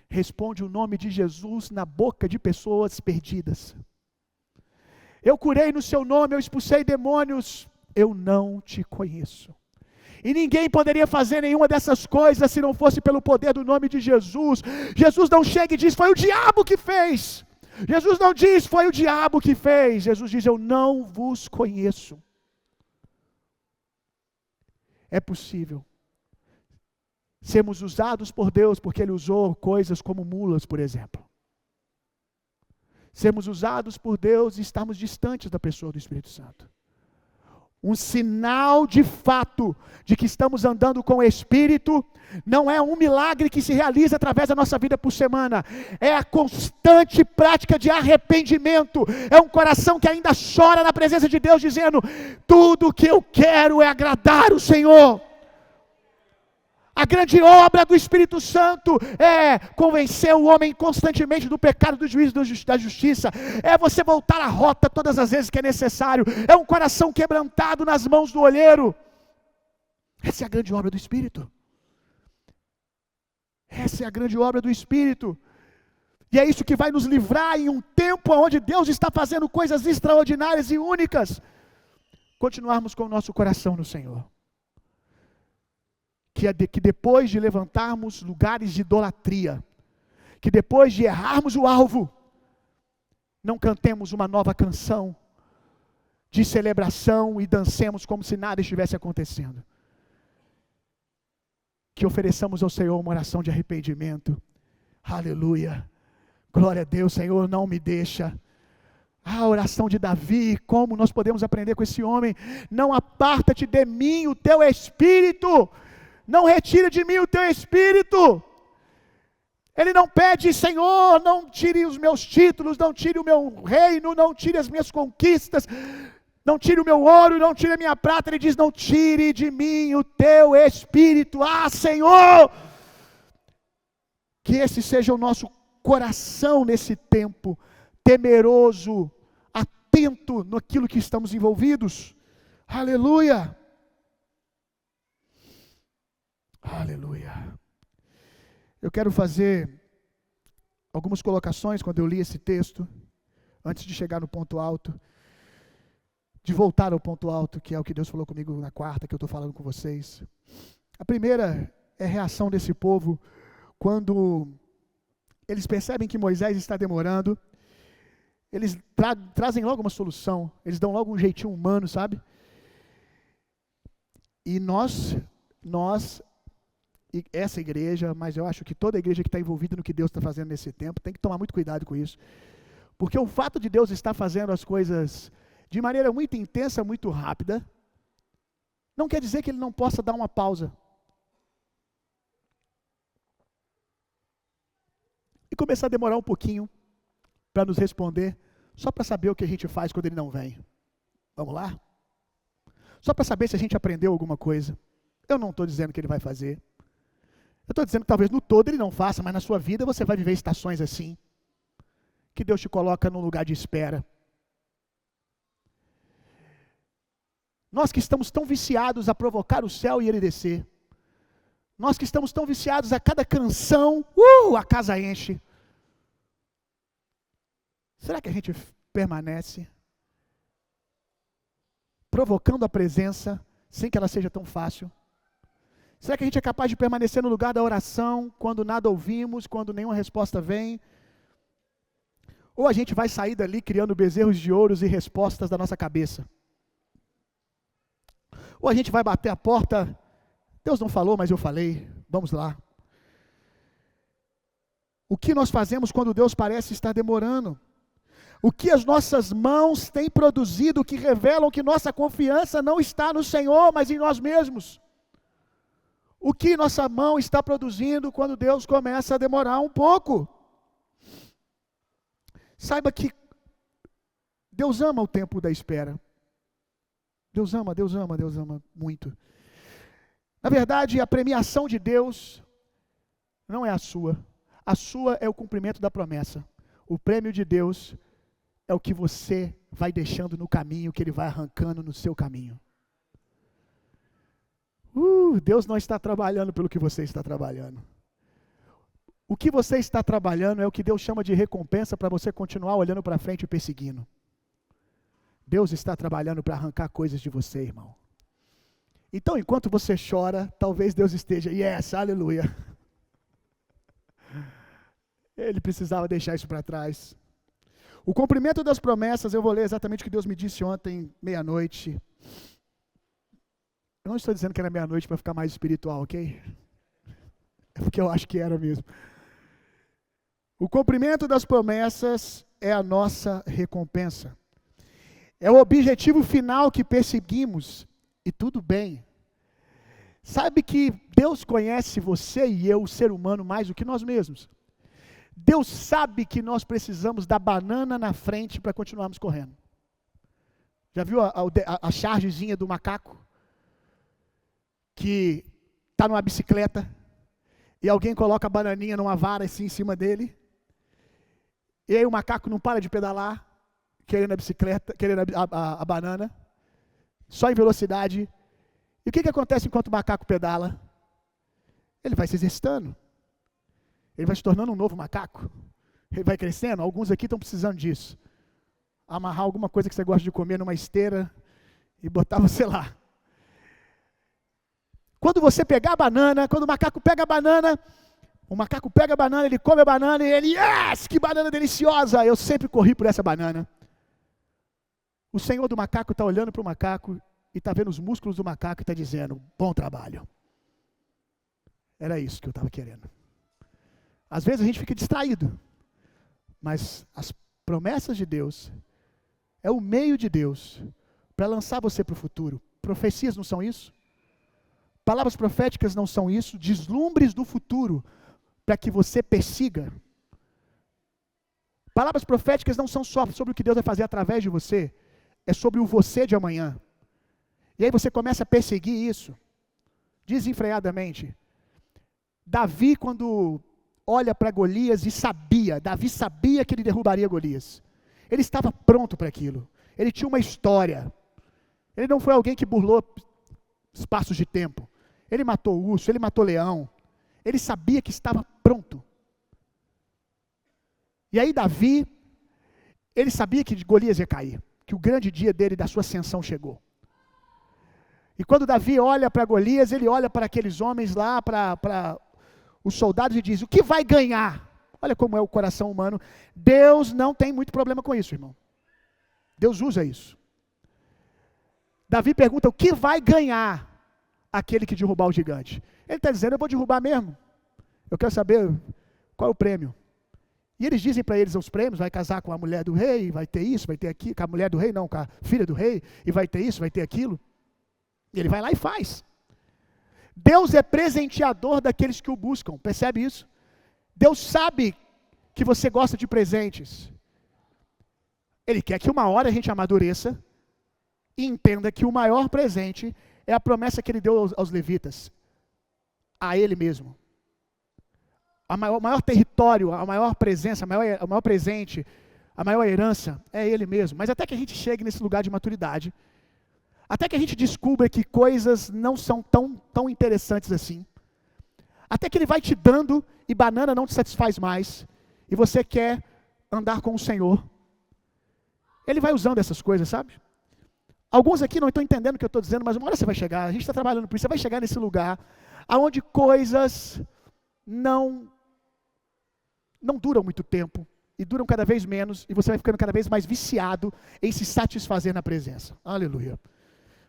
responde o nome de Jesus na boca de pessoas perdidas. Eu curei no seu nome, eu expulsei demônios, eu não te conheço. E ninguém poderia fazer nenhuma dessas coisas se não fosse pelo poder do nome de Jesus. Jesus não chega e diz, foi o diabo que fez. Jesus não diz, foi o diabo que fez. Jesus diz, eu não vos conheço. É possível sermos usados por Deus, porque Ele usou coisas como mulas, por exemplo. Sermos usados por Deus e estarmos distantes da pessoa do Espírito Santo. Um sinal de fato de que estamos andando com o Espírito, não é um milagre que se realiza através da nossa vida por semana, é a constante prática de arrependimento, é um coração que ainda chora na presença de Deus, dizendo, tudo o que eu quero é agradar o Senhor. A grande obra do Espírito Santo é convencer o homem constantemente do pecado, do juízo, da justiça. É você voltar à rota todas as vezes que é necessário. É um coração quebrantado nas mãos do olheiro. Essa é a grande obra do Espírito. Essa é a grande obra do Espírito. E é isso que vai nos livrar em um tempo onde Deus está fazendo coisas extraordinárias e únicas. Continuarmos com o nosso coração no Senhor. Que depois de levantarmos lugares de idolatria, que depois de errarmos o alvo, não cantemos uma nova canção de celebração e dancemos como se nada estivesse acontecendo. Que ofereçamos ao Senhor uma oração de arrependimento. Aleluia. Glória a Deus, Senhor, não me deixa. A oração de Davi, como nós podemos aprender com esse homem? Não aparta-te de mim o teu espírito. Não retire de mim o teu espírito. Ele não pede, Senhor, não tire os meus títulos, não tire o meu reino, não tire as minhas conquistas, não tire o meu ouro, não tire a minha prata. Ele diz, não tire de mim o teu espírito. Ah, Senhor, que esse seja o nosso coração nesse tempo, temeroso, atento naquilo que estamos envolvidos. Aleluia. Aleluia. Eu quero fazer algumas colocações quando eu li esse texto, antes de chegar no ponto alto, de voltar ao ponto alto, que é o que Deus falou comigo na quarta, que eu estou falando com vocês. A primeira é a reação desse povo, quando eles percebem que Moisés está demorando, eles trazem logo uma solução, eles dão logo um jeitinho humano, sabe? E e essa igreja, mas eu acho que toda igreja que está envolvida no que Deus está fazendo nesse tempo, tem que tomar muito cuidado com isso. Porque o fato de Deus estar fazendo as coisas de maneira muito intensa, muito rápida, não quer dizer que Ele não possa dar uma pausa. E começar a demorar um pouquinho para nos responder, só para saber o que a gente faz quando Ele não vem. Vamos lá? Só para saber se a gente aprendeu alguma coisa. Eu não estou dizendo que Ele vai fazer. Eu estou dizendo que talvez no todo Ele não faça, mas na sua vida você vai viver estações assim, que Deus te coloca num lugar de espera. Nós que estamos tão viciados a provocar o céu e ele descer, nós que estamos tão viciados a cada canção, a casa enche. Será que a gente permanece provocando a presença sem que ela seja tão fácil? Será que a gente é capaz de permanecer no lugar da oração quando nada ouvimos, quando nenhuma resposta vem? Ou a gente vai sair dali criando bezerros de ouros e respostas da nossa cabeça? Ou a gente vai bater a porta, Deus não falou, mas eu falei, vamos lá. O que nós fazemos quando Deus parece estar demorando? O que as nossas mãos têm produzido que revelam que nossa confiança não está no Senhor, mas em nós mesmos? O que nossa mão está produzindo quando Deus começa a demorar um pouco? Saiba que Deus ama o tempo da espera. Deus ama muito. Na verdade, a premiação de Deus não é a sua. A sua é o cumprimento da promessa. O prêmio de Deus é o que você vai deixando no caminho, que Ele vai arrancando no seu caminho. Deus não está trabalhando pelo que você está trabalhando. O que você está trabalhando é o que Deus chama de recompensa para você continuar olhando para frente e perseguindo. Deus está trabalhando para arrancar coisas de você, irmão. Então, enquanto você chora, talvez Deus esteja, aleluia. Ele precisava deixar isso para trás. O cumprimento das promessas, eu vou ler exatamente o que Deus me disse ontem, meia-noite. Eu não estou dizendo que era meia-noite para ficar mais espiritual, ok? É porque eu acho que era mesmo. O cumprimento das promessas é a nossa recompensa. É o objetivo final que perseguimos, e tudo bem. Sabe que Deus conhece você e eu, o ser humano, mais do que nós mesmos. Deus sabe que nós precisamos da banana na frente para continuarmos correndo. Já viu a chargezinha do macaco? Que está numa bicicleta e alguém coloca a bananinha numa vara assim em cima dele. E aí o macaco não para de pedalar, querendo a bicicleta, querendo a banana, só em velocidade. E o que acontece enquanto o macaco pedala? Ele vai se exercitando. Ele vai se tornando um novo macaco. Ele vai crescendo. Alguns aqui estão precisando disso. Amarrar alguma coisa que você gosta de comer numa esteira e botar você lá. Quando você pegar a banana, quando o macaco pega a banana, ele come a banana e ele, yes, que banana deliciosa! Eu sempre corri por essa banana. O senhor do macaco está olhando para o macaco e está vendo os músculos do macaco e está dizendo, bom trabalho. Era isso que eu estava querendo. Às vezes a gente fica distraído, mas as promessas de Deus é o meio de Deus para lançar você para o futuro. Profecias não são isso? Palavras proféticas não são isso? Deslumbres do futuro para que você persiga. Palavras proféticas não são só sobre o que Deus vai fazer através de você, é sobre o você de amanhã. E aí você começa a perseguir isso, desenfreadamente. Davi, quando olha para Golias Davi sabia que ele derrubaria Golias. Ele estava pronto para aquilo. Ele tinha uma história. Ele não foi alguém que burlou espaços de tempo. Ele matou urso, ele matou leão. Ele sabia que estava pronto. E aí Davi, ele sabia que Golias ia cair, que o grande dia dele, da sua ascensão, chegou. E quando Davi olha para Golias, ele olha para aqueles homens lá, para os soldados e diz, o que vai ganhar? Olha como é o coração humano. Deus não tem muito problema com isso, irmão. Deus usa isso. Davi pergunta, o que vai ganhar aquele que derrubar o gigante? Ele está dizendo, eu vou derrubar mesmo. Eu quero saber qual é o prêmio. E eles dizem para eles os prêmios, vai casar com a mulher do rei, vai ter isso, vai ter aquilo, com a mulher do rei não, com a filha do rei, e vai ter isso, vai ter aquilo. E ele vai lá e faz. Deus é presenteador daqueles que o buscam, percebe isso? Deus sabe que você gosta de presentes. Ele quer que uma hora a gente amadureça e entenda que o maior presente é a promessa que ele deu aos levitas, a ele mesmo. O maior território, a maior presença, o maior presente, a maior herança é ele mesmo. Mas até que a gente chegue nesse lugar de maturidade, até que a gente descubra que coisas não são tão interessantes assim, até que ele vai te dando e banana não te satisfaz mais, e você quer andar com o Senhor, ele vai usando essas coisas, sabe? Alguns aqui não estão entendendo o que eu estou dizendo, mas uma hora você vai chegar, a gente está trabalhando por isso, você vai chegar nesse lugar, onde coisas não duram muito tempo, e duram cada vez menos, e você vai ficando cada vez mais viciado em se satisfazer na presença. Aleluia.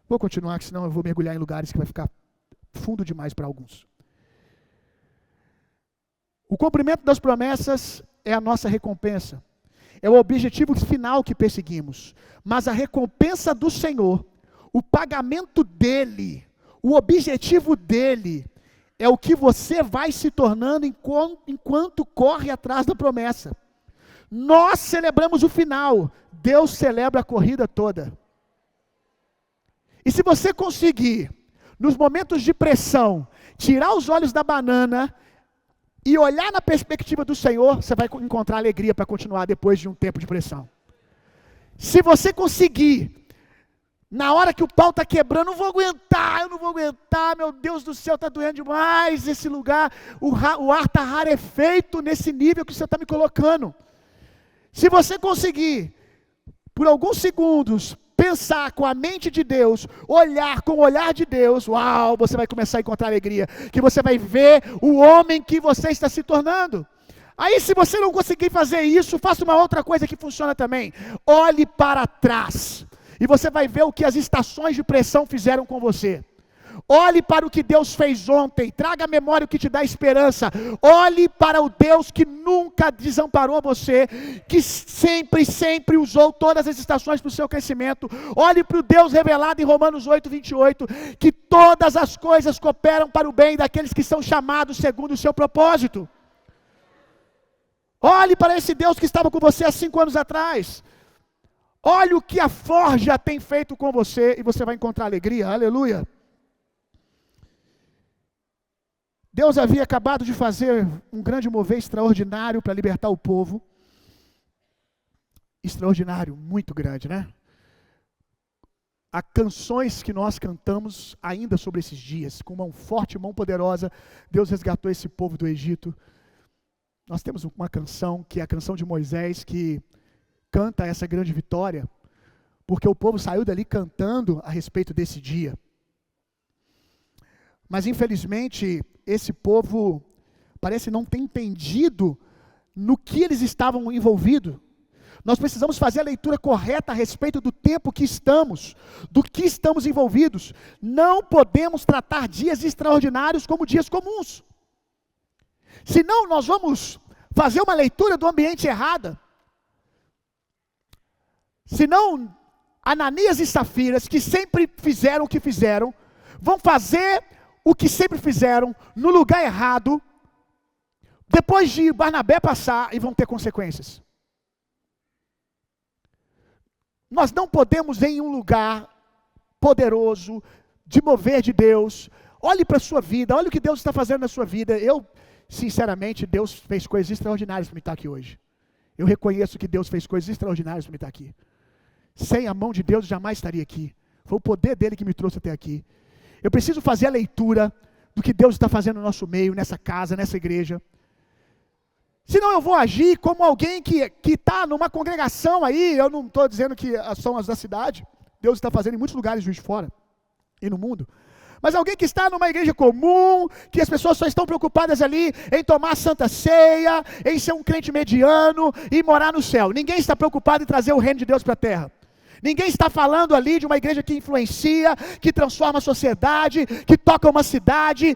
Vou continuar, que senão eu vou mergulhar em lugares que vai ficar fundo demais para alguns. O cumprimento das promessas é a nossa recompensa. É o objetivo final que perseguimos. Mas a recompensa do Senhor, o pagamento dele, o objetivo dele, é o que você vai se tornando enquanto corre atrás da promessa. Nós celebramos o final, Deus celebra a corrida toda. E se você conseguir, nos momentos de pressão, tirar os olhos da banana e olhar na perspectiva do Senhor, você vai encontrar alegria para continuar depois de um tempo de pressão. Se você conseguir, na hora que o pau está quebrando, eu não vou aguentar, meu Deus do céu, está doendo demais esse lugar, o ar está rarefeito nesse nível que você está me colocando. Se você conseguir, por alguns segundos, pensar com a mente de Deus, olhar com o olhar de Deus, uau, você vai começar a encontrar alegria, que você vai ver o homem que você está se tornando. Aí se você não conseguir fazer isso, faça uma outra coisa que funciona também, olhe para trás, e você vai ver o que as estações de pressão fizeram com você. Olhe para o que Deus fez ontem, traga à memória o que te dá esperança, olhe para o Deus que nunca desamparou você, que sempre usou todas as estações para o seu crescimento, olhe para o Deus revelado em Romanos 8:28, que todas as coisas cooperam para o bem daqueles que são chamados segundo o seu propósito. Olhe para esse Deus que estava com você há 5 anos atrás, olhe o que a forja tem feito com você, e você vai encontrar alegria, aleluia. Deus havia acabado de fazer um grande mover extraordinário para libertar o povo. Extraordinário, muito grande, né? Há canções que nós cantamos ainda sobre esses dias. Com uma forte mão poderosa, Deus resgatou esse povo do Egito. Nós temos uma canção, que é a canção de Moisés, que canta essa grande vitória, porque o povo saiu dali cantando a respeito desse dia. Mas infelizmente, esse povo parece não ter entendido no que eles estavam envolvidos. Nós precisamos fazer a leitura correta a respeito do tempo que estamos, do que estamos envolvidos. Não podemos tratar dias extraordinários como dias comuns. Senão nós vamos fazer uma leitura do ambiente errada. Senão, Ananias e Safiras, que sempre fizeram o que fizeram, vão fazer o que sempre fizeram no lugar errado, depois de Barnabé passar, e vão ter consequências. Nós não podemos ir em um lugar poderoso, de mover de Deus. Olhe para a sua vida, olhe o que Deus está fazendo na sua vida. Sinceramente, Deus fez coisas extraordinárias para me estar aqui hoje. Eu reconheço que Deus fez coisas extraordinárias para me estar aqui. Sem a mão de Deus, eu jamais estaria aqui. Foi o poder dele que me trouxe até aqui. Eu preciso fazer a leitura do que Deus está fazendo no nosso meio, nessa casa, nessa igreja. Senão eu vou agir como alguém que está numa congregação aí. Eu não estou dizendo que são as da cidade. Deus está fazendo em muitos lugares de fora e no mundo. Mas alguém que está numa igreja comum, que as pessoas só estão preocupadas ali em tomar a santa ceia, em ser um crente mediano e morar no céu. Ninguém está preocupado em trazer o reino de Deus para a terra. Ninguém está falando ali de uma igreja que influencia, que transforma a sociedade, que toca uma cidade,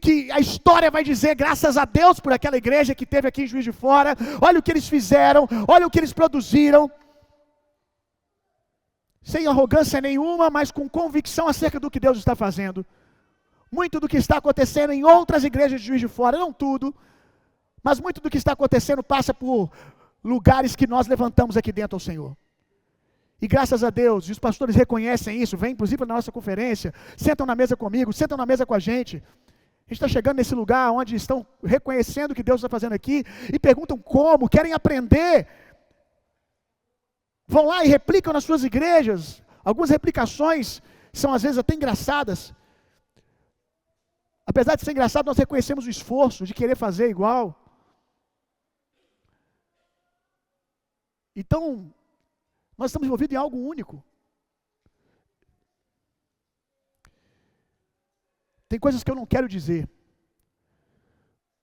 que a história vai dizer graças a Deus por aquela igreja que teve aqui em Juiz de Fora. Olha o que eles fizeram, olha o que eles produziram. Sem arrogância nenhuma, mas com convicção acerca do que Deus está fazendo. Muito do que está acontecendo em outras igrejas de Juiz de Fora, não tudo, mas muito do que está acontecendo passa por lugares que nós levantamos aqui dentro ao Senhor. E graças a Deus, e os pastores reconhecem isso, vêm inclusive na nossa conferência, sentam na mesa comigo, sentam na mesa com a gente. A gente está chegando nesse lugar onde estão reconhecendo o que Deus está fazendo aqui, e perguntam como, querem aprender. Vão lá e replicam nas suas igrejas. Algumas replicações são às vezes até engraçadas. Apesar de ser engraçado, nós reconhecemos o esforço de querer fazer igual. Então, nós estamos envolvidos em algo único. Tem coisas que eu não quero dizer,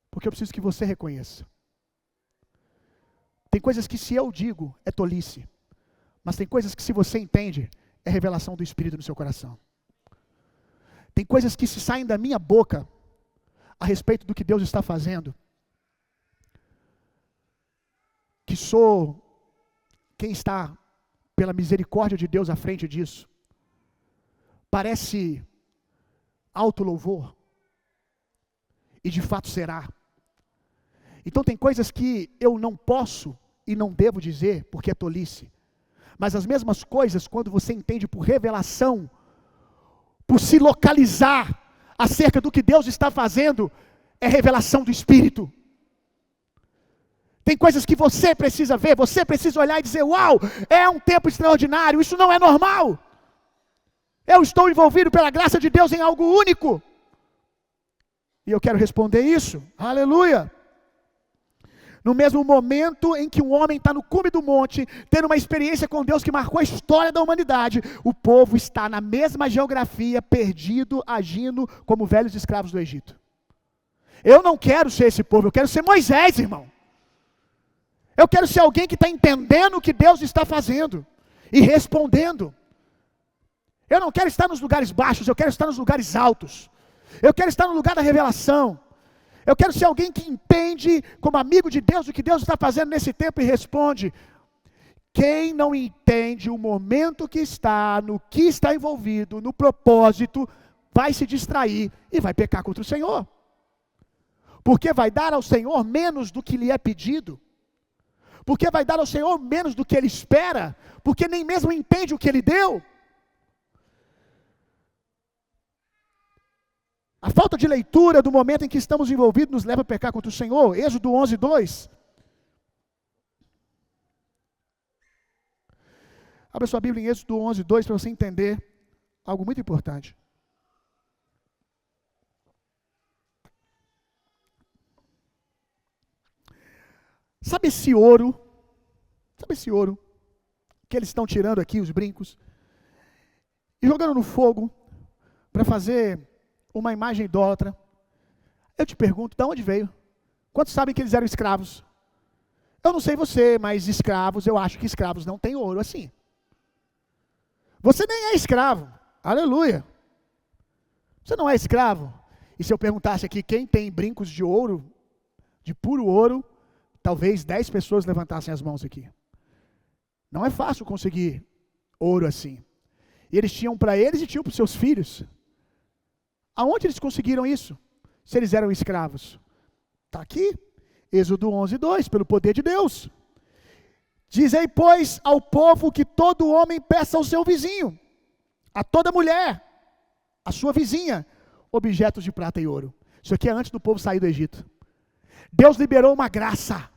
porque eu preciso que você reconheça. Tem coisas que se eu digo, é tolice. Mas tem coisas que se você entende, é revelação do Espírito no seu coração. Tem coisas que se saem da minha boca, a respeito do que Deus está fazendo, que sou quem está pela misericórdia de Deus à frente disso. Parece alto louvor, e de fato será. Então tem coisas que eu não posso e não devo dizer, porque é tolice. Mas as mesmas coisas, quando você entende por revelação, por se localizar acerca do que Deus está fazendo, é revelação do Espírito. Tem coisas que você precisa ver, você precisa olhar e dizer, uau, é um tempo extraordinário, isso não é normal. Eu estou envolvido pela graça de Deus em algo único. E eu quero responder isso, aleluia. No mesmo momento em que um homem está no cume do monte, tendo uma experiência com Deus que marcou a história da humanidade, o povo está na mesma geografia, perdido, agindo como velhos escravos do Egito. Eu não quero ser esse povo, eu quero ser Moisés, irmão. Eu quero ser alguém que está entendendo o que Deus está fazendo e respondendo. Eu não quero estar nos lugares baixos, eu quero estar nos lugares altos. Eu quero estar no lugar da revelação. Eu quero ser alguém que entende, como amigo de Deus, o que Deus está fazendo nesse tempo e responde. Quem não entende o momento que está, no que está envolvido, no propósito, vai se distrair e vai pecar contra o Senhor. Porque vai dar ao Senhor menos do que lhe é pedido. Porque vai dar ao Senhor menos do que Ele espera. Porque nem mesmo entende o que Ele deu. A falta de leitura do momento em que estamos envolvidos nos leva a pecar contra o Senhor. Êxodo 11, 2. Abra sua Bíblia em Êxodo 11, 2 para você entender algo muito importante. Sabe esse ouro que eles estão tirando aqui, os brincos, e jogando no fogo para fazer uma imagem idólatra? Eu te pergunto, de onde veio? Quantos sabem que eles eram escravos? Eu não sei você, mas escravos, eu acho que escravos não têm ouro assim. Você nem é escravo, aleluia. Você não é escravo. E se eu perguntasse aqui quem tem brincos de ouro, de puro ouro, talvez 10 pessoas levantassem as mãos aqui. Não é fácil conseguir ouro assim. E eles tinham para eles e tinham para os seus filhos. Aonde eles conseguiram isso? Se eles eram escravos? Está aqui, Êxodo 11, 2, pelo poder de Deus. Dizei, pois, ao povo que todo homem peça ao seu vizinho, a toda mulher, a sua vizinha, objetos de prata e ouro. Isso aqui é antes do povo sair do Egito. Deus liberou uma graça,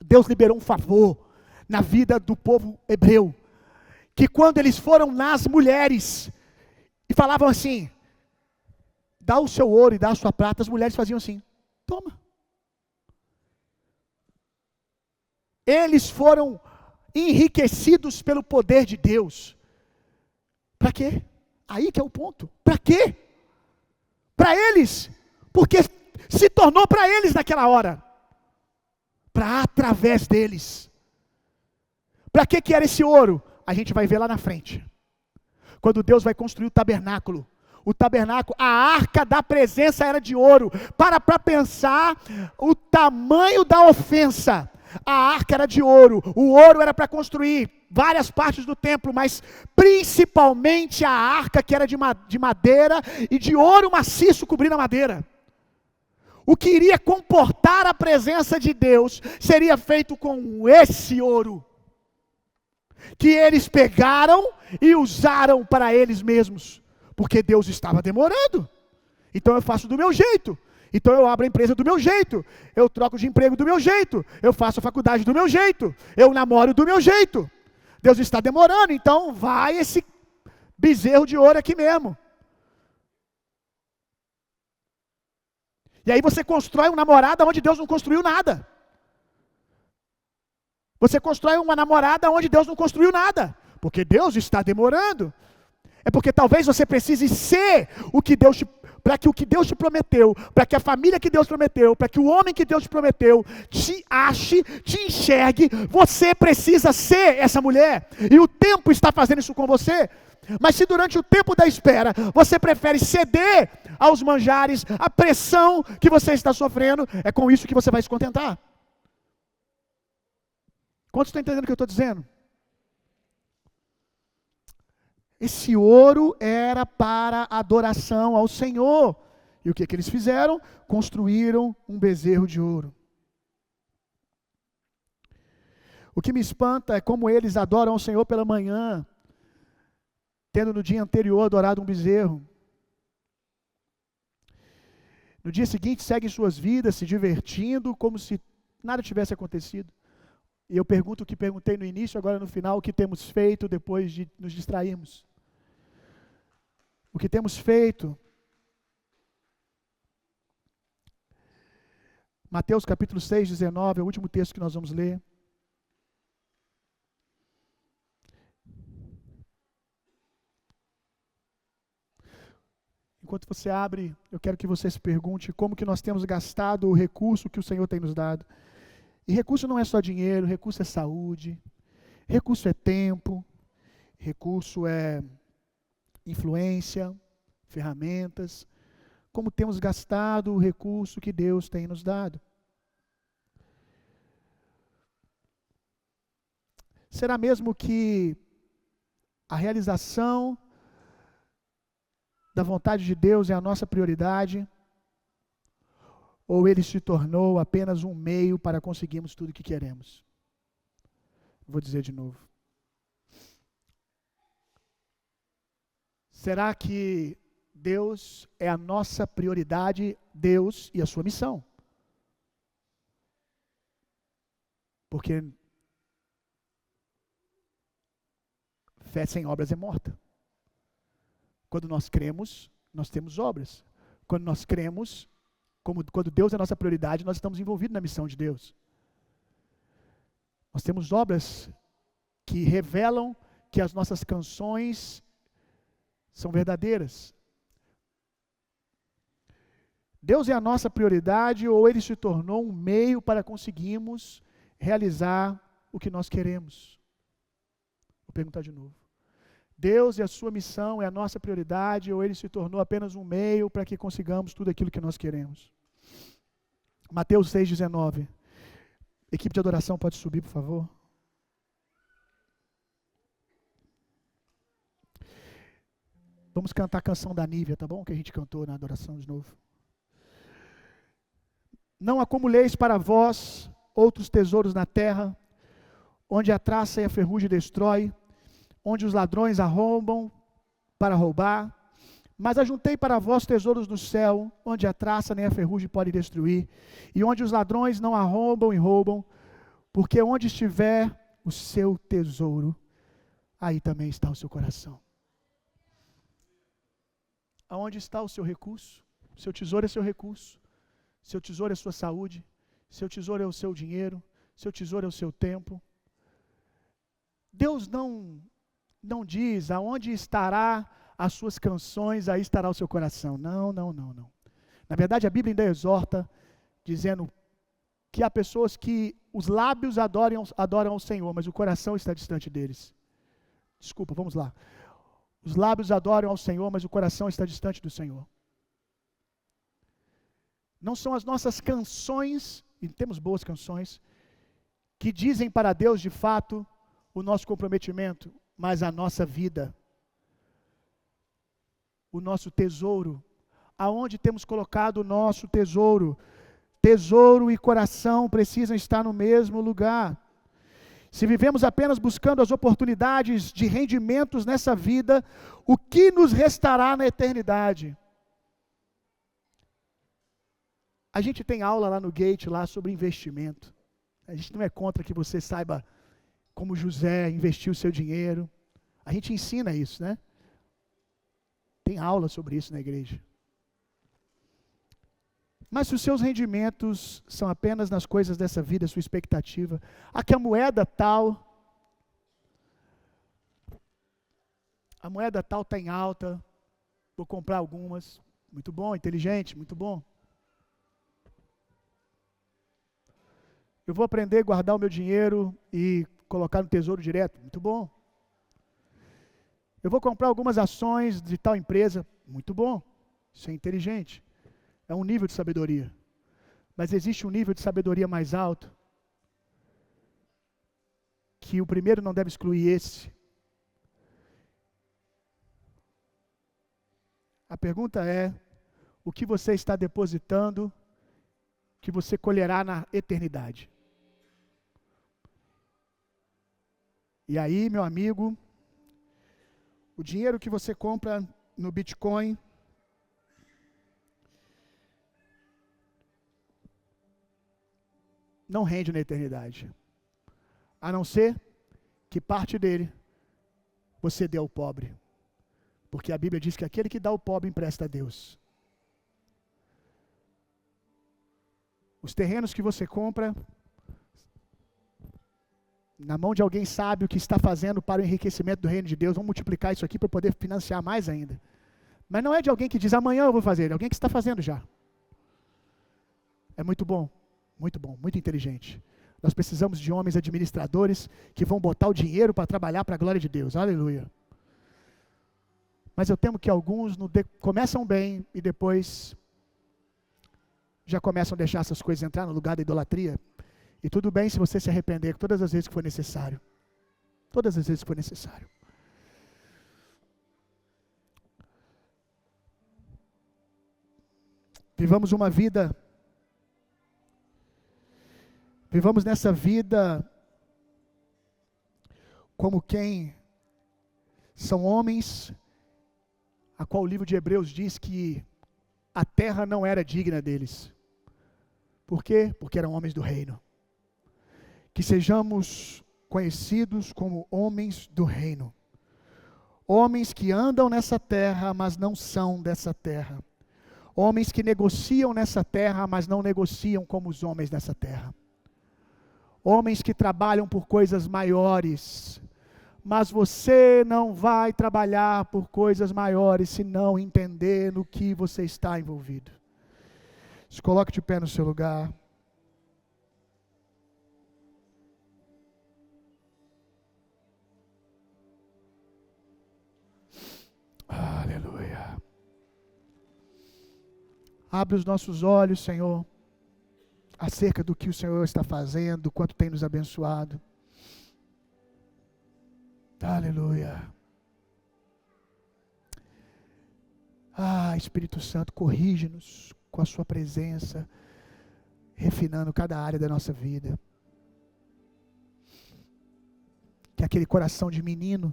Deus liberou um favor na vida do povo hebreu, que quando eles foram nas mulheres e falavam assim, dá o seu ouro e dá a sua prata, as mulheres faziam assim, toma. Eles foram enriquecidos pelo poder de Deus. Para quê? Aí que é o ponto. Para quê? Para eles. Porque se tornou para eles naquela hora. Para através deles. Para que era esse ouro? A gente vai ver lá na frente. Quando Deus vai construir o tabernáculo. O tabernáculo, a arca da presença era de ouro. Para pensar o tamanho da ofensa. A arca era de ouro, o ouro era para construir várias partes do templo, mas principalmente a arca que era de madeira e de ouro maciço cobrindo a madeira. O que iria comportar a presença de Deus seria feito com esse ouro, que eles pegaram e usaram para eles mesmos, porque Deus estava demorando. Então eu faço do meu jeito. Então eu abro a empresa do meu jeito, eu troco de emprego do meu jeito, eu faço a faculdade do meu jeito, eu namoro do meu jeito. Deus está demorando, então vai esse bezerro de ouro aqui mesmo. E aí você constrói uma namorada onde Deus não construiu nada. Você constrói uma namorada onde Deus não construiu nada, porque Deus está demorando. É porque talvez você precise ser o que Deus te... para que o que Deus te prometeu, para que a família que Deus prometeu, para que o homem que Deus te prometeu, te ache, te enxergue, você precisa ser essa mulher, e o tempo está fazendo isso com você. Mas se durante o tempo da espera, você prefere ceder aos manjares, à pressão que você está sofrendo, é com isso que você vai se contentar. Quantos estão entendendo o que eu estou dizendo? Esse ouro era para adoração ao Senhor. E o que eles fizeram? Construíram um bezerro de ouro. O que me espanta é como eles adoram ao Senhor pela manhã, tendo no dia anterior adorado um bezerro. No dia seguinte seguem suas vidas, se divertindo, como se nada tivesse acontecido. E eu pergunto o que perguntei no início, agora no final, o que temos feito depois de nos distrairmos? O que temos feito? Mateus capítulo 6, 19, é o último texto que nós vamos ler. Enquanto você abre, eu quero que você se pergunte como que nós temos gastado o recurso que o Senhor tem nos dado. E recurso não é só dinheiro, recurso é saúde, recurso é tempo, recurso é influência, ferramentas. Como temos gastado o recurso que Deus tem nos dado. Será mesmo que a realização da vontade de Deus é a nossa prioridade? Ou ele se tornou apenas um meio para conseguirmos tudo o que queremos? Vou dizer de novo. Será que Deus é a nossa prioridade, Deus e a sua missão. Porque fé sem obras é morta. Quando nós cremos, nós temos obras. Quando nós cremos, quando Deus é a nossa prioridade, nós estamos envolvidos na missão de Deus. Nós temos obras que revelam que as nossas canções são verdadeiras. Deus é a nossa prioridade ou Ele se tornou um meio para conseguirmos realizar o que nós queremos? Vou perguntar de novo. Deus e a sua missão é a nossa prioridade ou Ele se tornou apenas um meio para que consigamos tudo aquilo que nós queremos? Mateus 6,19. Equipe de adoração pode subir, por favor. Vamos cantar a canção da Nívia, tá bom? Que a gente cantou na adoração de novo. Não acumuleis para vós outros tesouros na terra, onde a traça e a ferrugem destrói, onde os ladrões arrombam para roubar, mas ajuntei para vós tesouros no céu, onde a traça nem a ferrugem pode destruir, e onde os ladrões não arrombam e roubam, porque onde estiver o seu tesouro, aí também está o seu coração. Aonde está o seu recurso? Seu tesouro é seu recurso. Seu tesouro é a sua saúde. Seu tesouro é o seu dinheiro. Seu tesouro é o seu tempo. Deus não diz aonde estará as suas canções, aí estará o seu coração. Não. Na verdade, a Bíblia ainda exorta, dizendo que há pessoas que os lábios adoram ao Senhor, mas o coração está distante deles. Desculpa, vamos lá. Os lábios adoram ao Senhor, mas o coração está distante do Senhor. Não são as nossas canções, e temos boas canções, que dizem para Deus de fato o nosso comprometimento, mas a nossa vida, o nosso tesouro, aonde temos colocado o nosso tesouro. Tesouro e coração precisam estar no mesmo lugar. Se vivemos apenas buscando as oportunidades de rendimentos nessa vida, o que nos restará na eternidade? A gente tem aula lá no Gate, lá sobre investimento. A gente não é contra que você saiba como José investiu o seu dinheiro. A gente ensina isso, né? Tem aula sobre isso na igreja. Mas se os seus rendimentos são apenas nas coisas dessa vida, sua expectativa, que a moeda tal está em alta, vou comprar algumas, muito bom, inteligente, muito bom. Eu vou aprender a guardar o meu dinheiro e colocar no tesouro direto, muito bom. Eu vou comprar algumas ações de tal empresa, muito bom, isso é inteligente. É um nível de sabedoria. Mas existe um nível de sabedoria mais alto, que o primeiro não deve excluir esse. A pergunta é, o que você está depositando, que você colherá na eternidade? E aí, meu amigo, o dinheiro que você compra no Bitcoin, não rende na eternidade, a não ser que parte dele você dê ao pobre, porque a Bíblia diz que aquele que dá ao pobre empresta a Deus. Os terrenos que você compra, na mão de alguém sábio que está fazendo para o enriquecimento do reino de Deus, vamos multiplicar isso aqui para poder financiar mais ainda. Mas não é de alguém que diz, amanhã eu vou fazer, é alguém que está fazendo já. É muito bom. Muito bom, muito inteligente. Nós precisamos de homens administradores que vão botar o dinheiro para trabalhar para a glória de Deus. Aleluia. Mas eu temo que alguns começam bem e depois já começam a deixar essas coisas entrar no lugar da idolatria. E tudo bem se você se arrepender todas as vezes que for necessário. Todas as vezes que for necessário. Vivamos nessa vida como quem são homens a qual o livro de Hebreus diz que a terra não era digna deles. Por quê? Porque eram homens do reino. Que sejamos conhecidos como homens do reino. Homens que andam nessa terra, mas não são dessa terra. Homens que negociam nessa terra, mas não negociam como os homens dessa terra. Homens que trabalham por coisas maiores. Mas você não vai trabalhar por coisas maiores se não entender no que você está envolvido. Se coloque de pé no seu lugar. Aleluia. Abre os nossos olhos, Senhor, acerca do que o Senhor está fazendo, quanto tem nos abençoado. Aleluia. Espírito Santo, corrige-nos com a sua presença, refinando cada área da nossa vida. Que aquele coração de menino,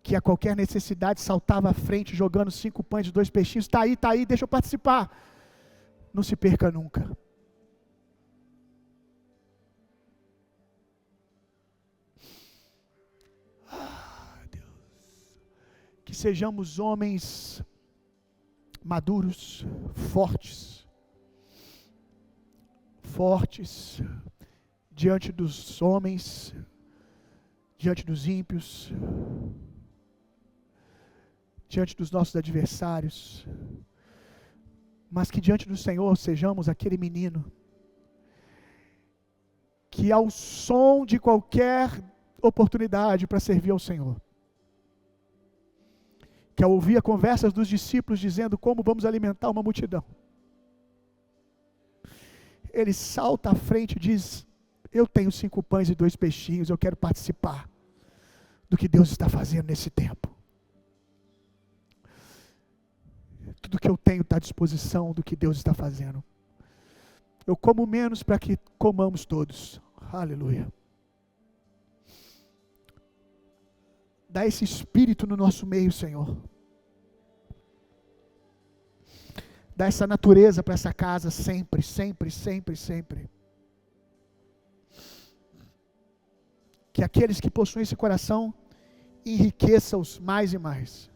que a qualquer necessidade saltava à frente, jogando 5 pães e 2 peixinhos, está aí, deixa eu participar. Não se perca nunca. Deus. Que sejamos homens maduros, fortes, diante dos homens, diante dos ímpios, diante dos nossos adversários, mas que diante do Senhor sejamos aquele menino que ao som de qualquer oportunidade para servir ao Senhor, que ao ouvir a conversa dos discípulos dizendo como vamos alimentar uma multidão, ele salta à frente e diz: eu tenho 5 pães e 2 peixinhos, eu quero participar do que Deus está fazendo nesse tempo. Tudo que eu tenho está à disposição do que Deus está fazendo. Eu como menos para que comamos todos. Aleluia. Dá esse espírito no nosso meio, Senhor. Dá essa natureza para essa casa sempre, sempre, sempre, sempre. Que aqueles que possuem esse coração enriqueçam-os mais e mais.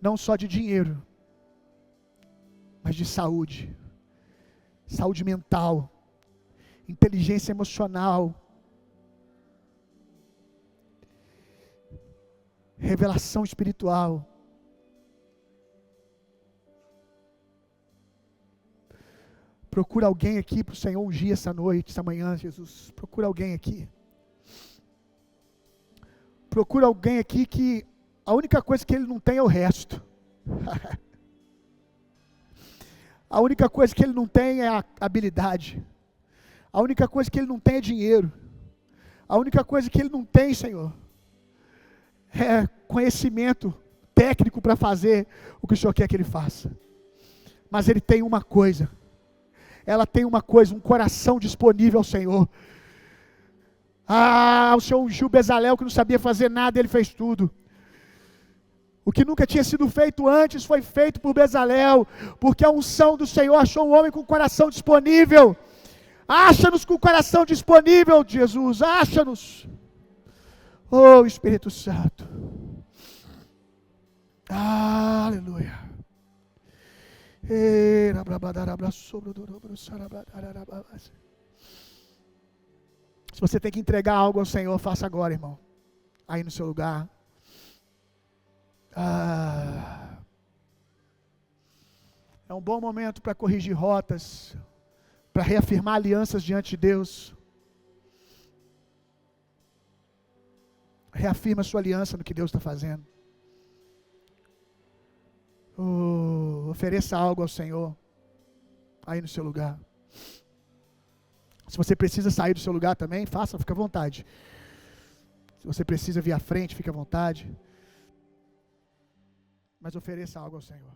Não só de dinheiro, mas de saúde. Saúde mental, inteligência emocional, revelação espiritual. Procura alguém aqui para o Senhor ungir essa noite, essa manhã, Jesus. Procura alguém aqui. Procura alguém aqui que a única coisa que ele não tem é o resto. A única coisa que ele não tem é a habilidade. A única coisa que ele não tem é dinheiro. A única coisa que ele não tem, Senhor, é conhecimento técnico para fazer o que o Senhor quer que ele faça. Mas ele tem uma coisa. Ela tem uma coisa, um coração disponível ao Senhor. O Senhor ungiu Bezalel, que não sabia fazer nada, ele fez tudo. O que nunca tinha sido feito antes foi feito por Bezalel, porque a unção do Senhor achou um homem com o coração disponível. Acha-nos com o coração disponível, Jesus, acha-nos. Oh, Espírito Santo. Aleluia. Se você tem que entregar algo ao Senhor, faça agora, irmão. Aí no seu lugar. É um bom momento para corrigir rotas, para reafirmar alianças diante de Deus. Reafirma sua aliança no que Deus está fazendo. Ofereça algo ao Senhor, aí no seu lugar. Se você precisa sair do seu lugar também, faça, fica à vontade. Se você precisa vir à frente, fique à vontade. Mas ofereça algo ao Senhor.